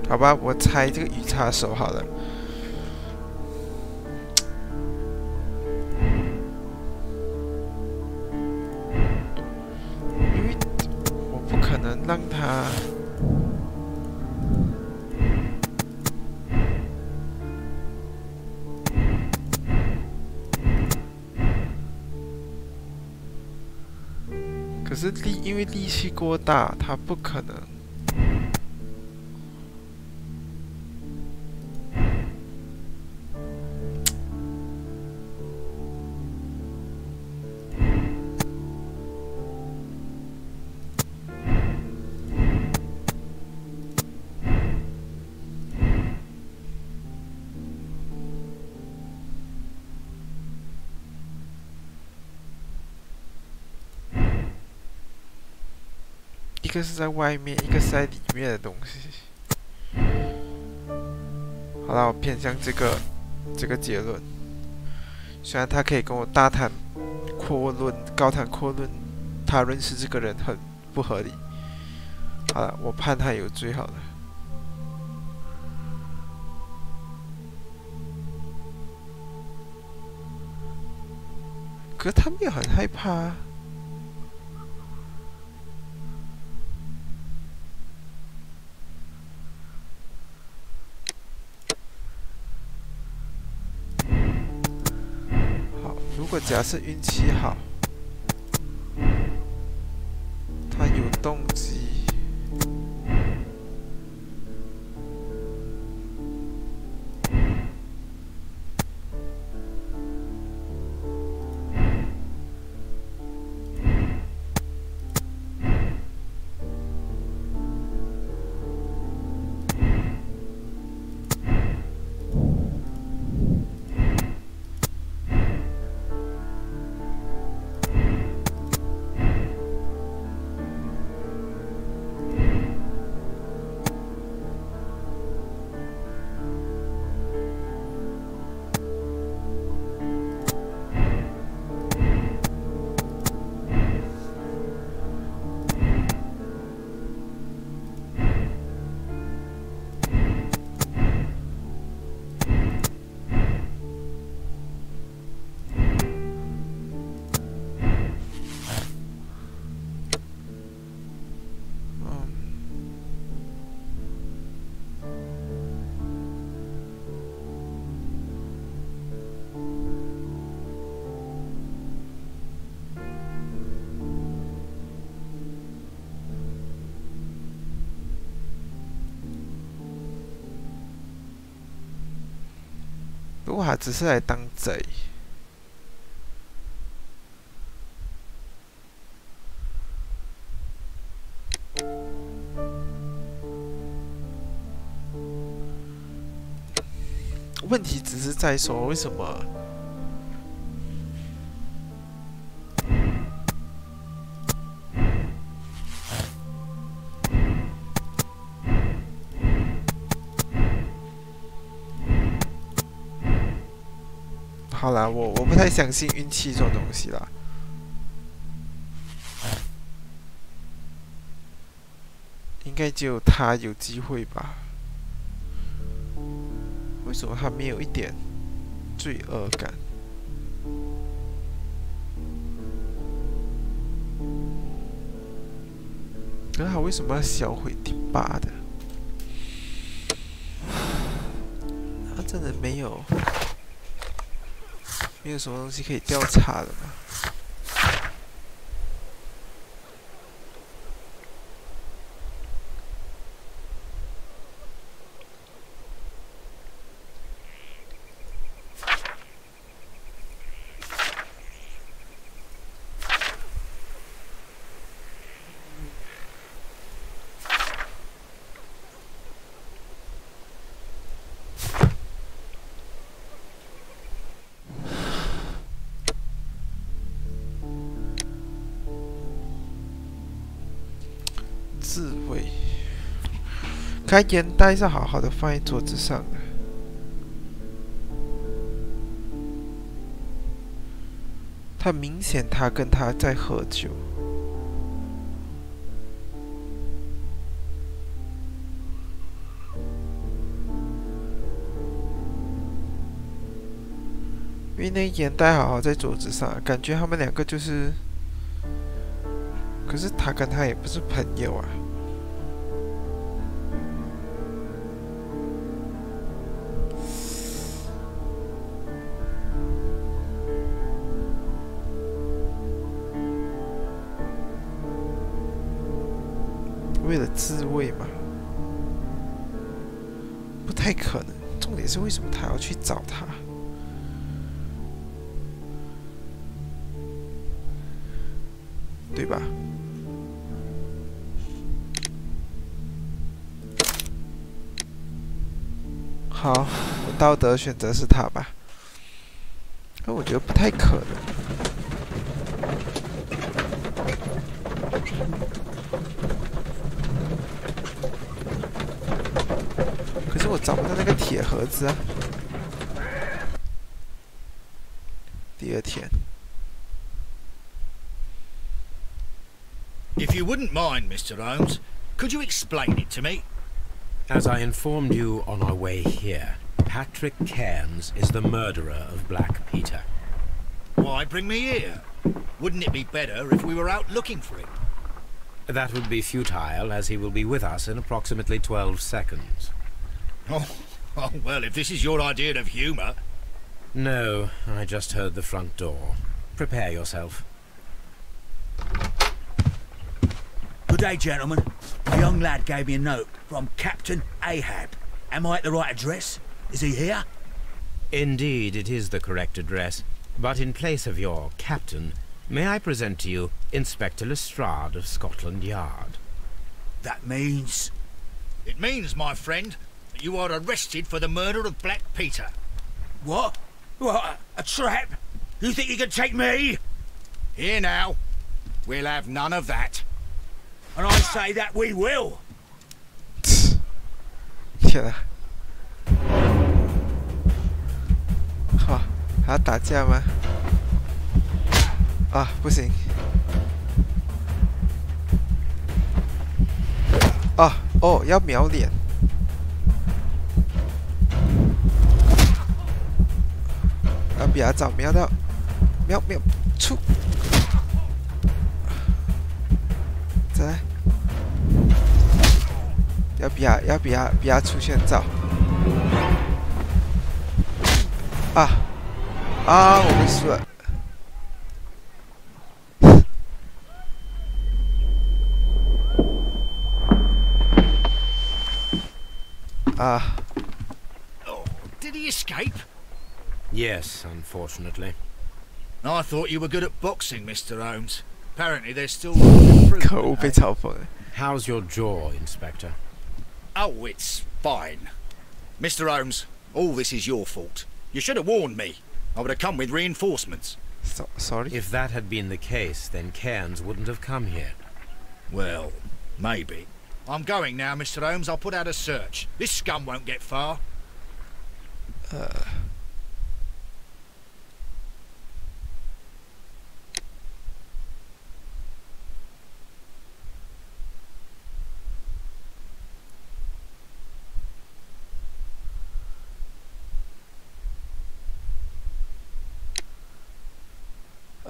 好吧，我猜这个鱼叉手好了。因为我不可能让他。可是因为力气过大，他不可能。 一个是在外面，一个是在里面的东西。好了，我偏向这个结论。虽然他可以跟我大谈阔论、高谈阔论，他认识这个人很不合理。好了，我判他有罪好了。可是他没有很害怕啊。 如果假设运气好，他有动机，哇，只是来当贼。问题只是在说，为什么？好啦，我不太相信运气这种东西啦。应该只有他有机会吧？为什么他没有一点罪恶感？可是他为什么要销毁第8的？他真的没有什么东西可以调查的吗？自卫，该烟袋是好好的放在桌子上的。他明显他跟他在喝酒。因为那烟袋好好在桌子上，感觉他们两个就是，可是他跟他也不是朋友啊。为了自卫嘛，不太可能。重点是为什么他要去找他？对吧？好，我道德选择是他吧？但我觉得不太可能。可是我找不到那个铁盒子啊。第二天。If you wouldn't mind, Mr. Holmes, could you explain it to me? As I informed you on our way here, Patrick Cairns is the murderer of Black Peter. Why bring me here? Wouldn't it be better if we were out looking for him? That would be futile, as he will be with us in approximately 12 seconds. Oh, well, if this is your idea of humour... No, I just heard the front door. Prepare yourself. Good day, gentlemen. A young lad gave me a note from Captain Ahab. Am I at the right address? Is he here? Indeed, it is the correct address. But in place of your captain, may I present to you Inspector Lestrade of Scotland Yard? That means... It means, my friend, that you are arrested for the murder of Black Peter. What? What? A trap? You think you can take me? Here now. We'll have none of that. And I say that we will. 天啊！好，还要打架吗？啊，不行！啊，哦，要瞄脸。要比他早瞄到，瞄出。再来。要比他出现早。我们输了。Oh, did he escape? Yes, unfortunately. I thought you were good at boxing, Mr. Holmes. Apparently there's still room for 可恶， improvement. 被嘲讽了。 How's your jaw, Inspector? Oh, it's fine. Mr. Holmes, all this is your fault. You should have warned me. I would have come with reinforcements. Sorry. If that had been the case, then Cairns wouldn't have come here. Well, maybe. I'm going now, Mr. Holmes. I'll put out a search. This scum won't get far. Uh.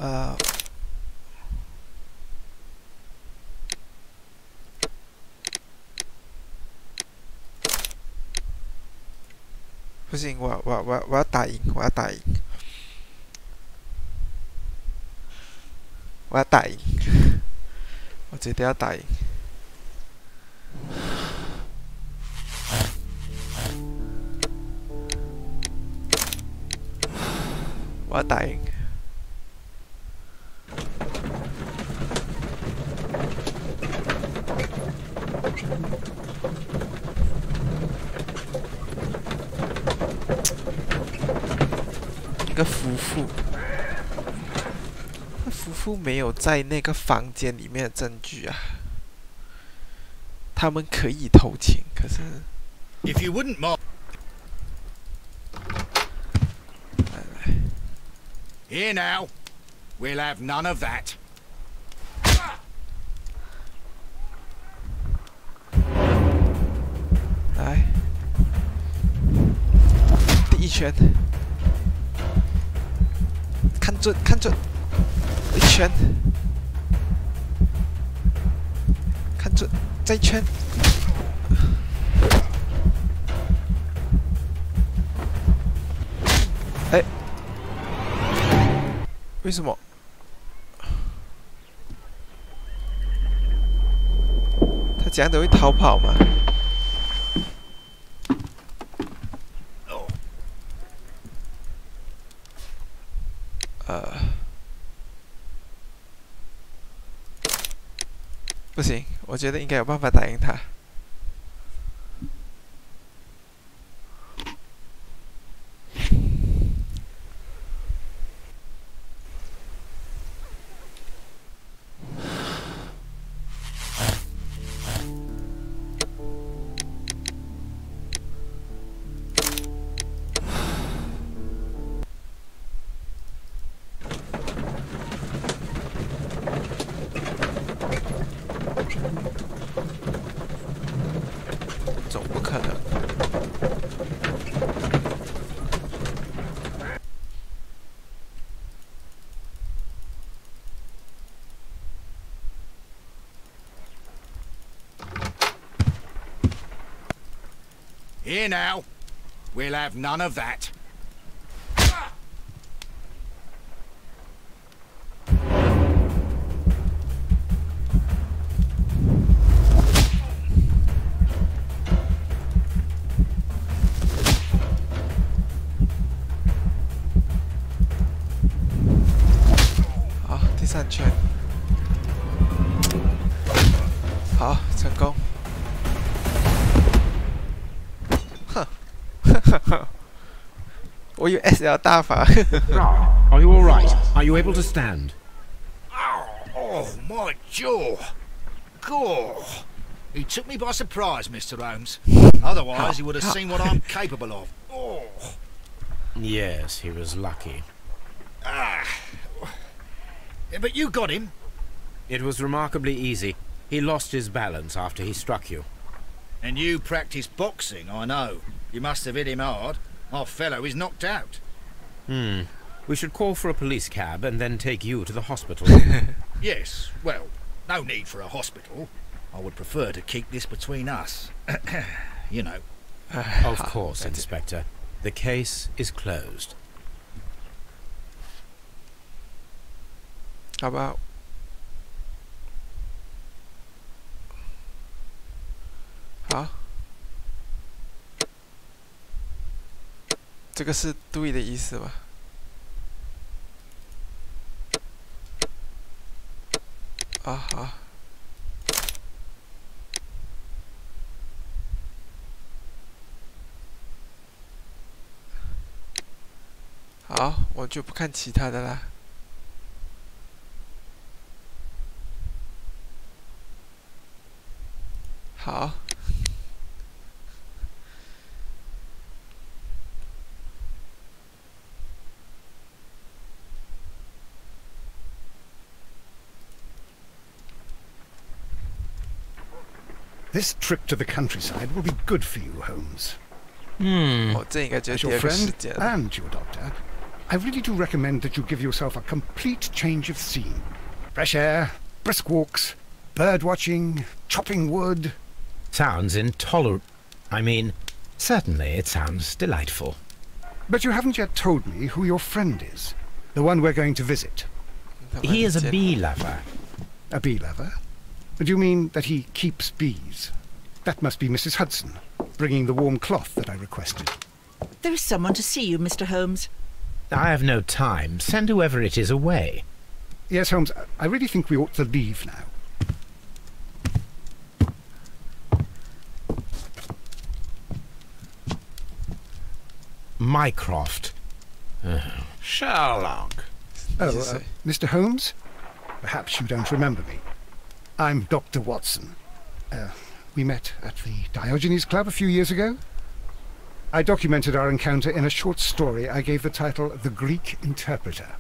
Uh. 不行，我要打赢，我要打赢，我要打赢，我绝对要打赢。我要打赢。 那个夫妇，那夫妇没有在那个房间里面的证据啊。他们可以偷情，可是。If you wouldn't mind. Here now, we'll have none of that. 来，第一拳。 看准，看准，一拳，看准，再一拳。哎，为什么？他这样都会逃跑吗？ 不行，我觉得应该有办法打赢他。总不可能。Here now, we'll have none of that.我有 SL 大法。Are you all right? Are you able to stand? Oh, my jaw! Gore! He took me by surprise, Mr. Holmes. Otherwise, he would have seen what I'm capable of. Oh. Yes, he was lucky. But you got him. It was remarkably easy. He lost his balance after he struck you. And you practice boxing, I know. You must have hit him hard. Our fellow is knocked out. We should call for a police cab and then take you to the hospital. Yes, well, no need for a hospital. I would prefer to keep this between us. You know. Of course, Inspector. The case is closed. How about? Huh? 这个是对的意思吗？啊好。好，我就不看其他的啦。好。This trip to the countryside will be good for you, Holmes. 哦，这应该就是 As 第 your 二个时 friend 间。 and your doctor, I really do recommend that you give yourself a complete change of scene. Fresh air, brisk walks, bird watching, chopping wood. Sounds intolerable. I mean, certainly it sounds delightful. But you haven't yet told me who your friend is, the one we're going to visit. He is a bee lover. A bee lover? Do you mean that he keeps bees? That must be Mrs. Hudson, bringing the warm cloth that I requested. There is someone to see you, Mr. Holmes. I have no time. Send whoever it is away. Yes, Holmes, I really think we ought to leave now. Mycroft. Sherlock. Oh, Mr. Holmes? Perhaps you don't remember me. I'm Dr. Watson. We met at the Diogenes Club a few years ago. I documented our encounter in a short story I gave the title The Greek Interpreter.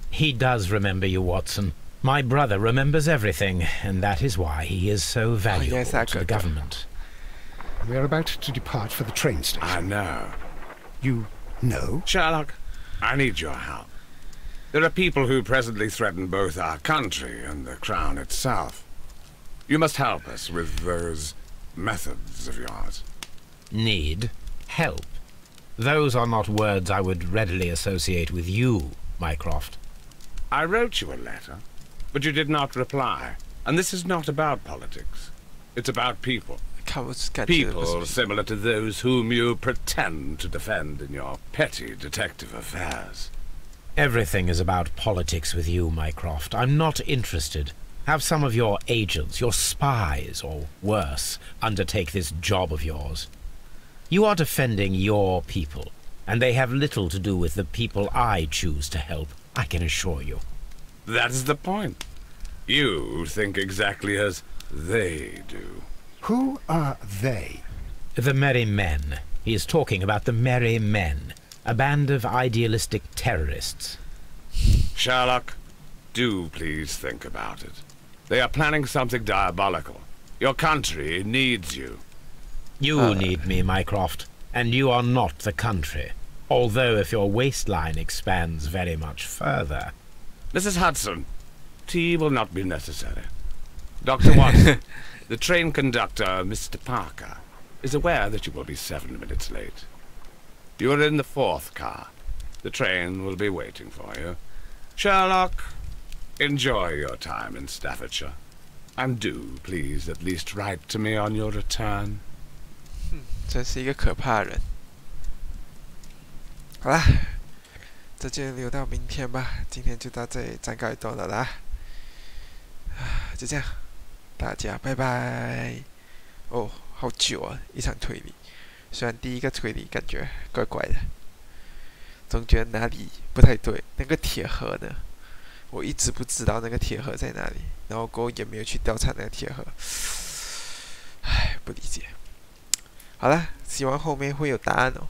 He does remember you, Watson. My brother remembers everything, and that is why he is so valuable yes, to the government. We are about to depart for the train station. I know. You know? Sherlock, I need your help. There are people who presently threaten both our country and the Crown itself. You must help us with those methods of yours. Need? Help? Those are not words I would readily associate with you, Mycroft. I wrote you a letter, but you did not reply. And this is not about politics. It's about people. People similar to those whom you pretend to defend in your petty detective affairs. Everything is about politics with you, Mycroft. I'm not interested. Have some of your agents, your spies, or worse, undertake this job of yours. You are defending your people, and they have little to do with the people I choose to help, I can assure you. That's the point. You think exactly as they do. Who are they? The Merry Men. He is talking about the Merry Men, a band of idealistic terrorists. Sherlock, do please think about it. They are planning something diabolical. Your country needs you. You need me, Mycroft, and you are not the country. Although if your waistline expands very much further. Mrs. Hudson, tea will not be necessary. Dr. Watson, the train conductor, Mr. Parker, is aware that you will be 7 minutes late. You are in the 4th car. The train will be waiting for you. Sherlock, enjoy your time in Staffordshire. And do, please, at least write to me on your return. 真是一个可怕人。好啦，这就留到明天吧。今天就到这里暂告一段落啦。就这样，大家拜拜。哦，好久啊，一场推理。虽然第一个推理感觉怪怪的，总觉得哪里不太对。那个铁盒呢？我一直不知道那个铁盒在哪里，然后过后也没有去调查那个铁盒。唉，不理解。好了，希望后面会有答案哦。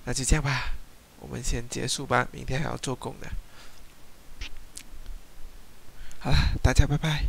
那就这样吧，我们先结束吧，明天还要做工的。好了，大家拜拜。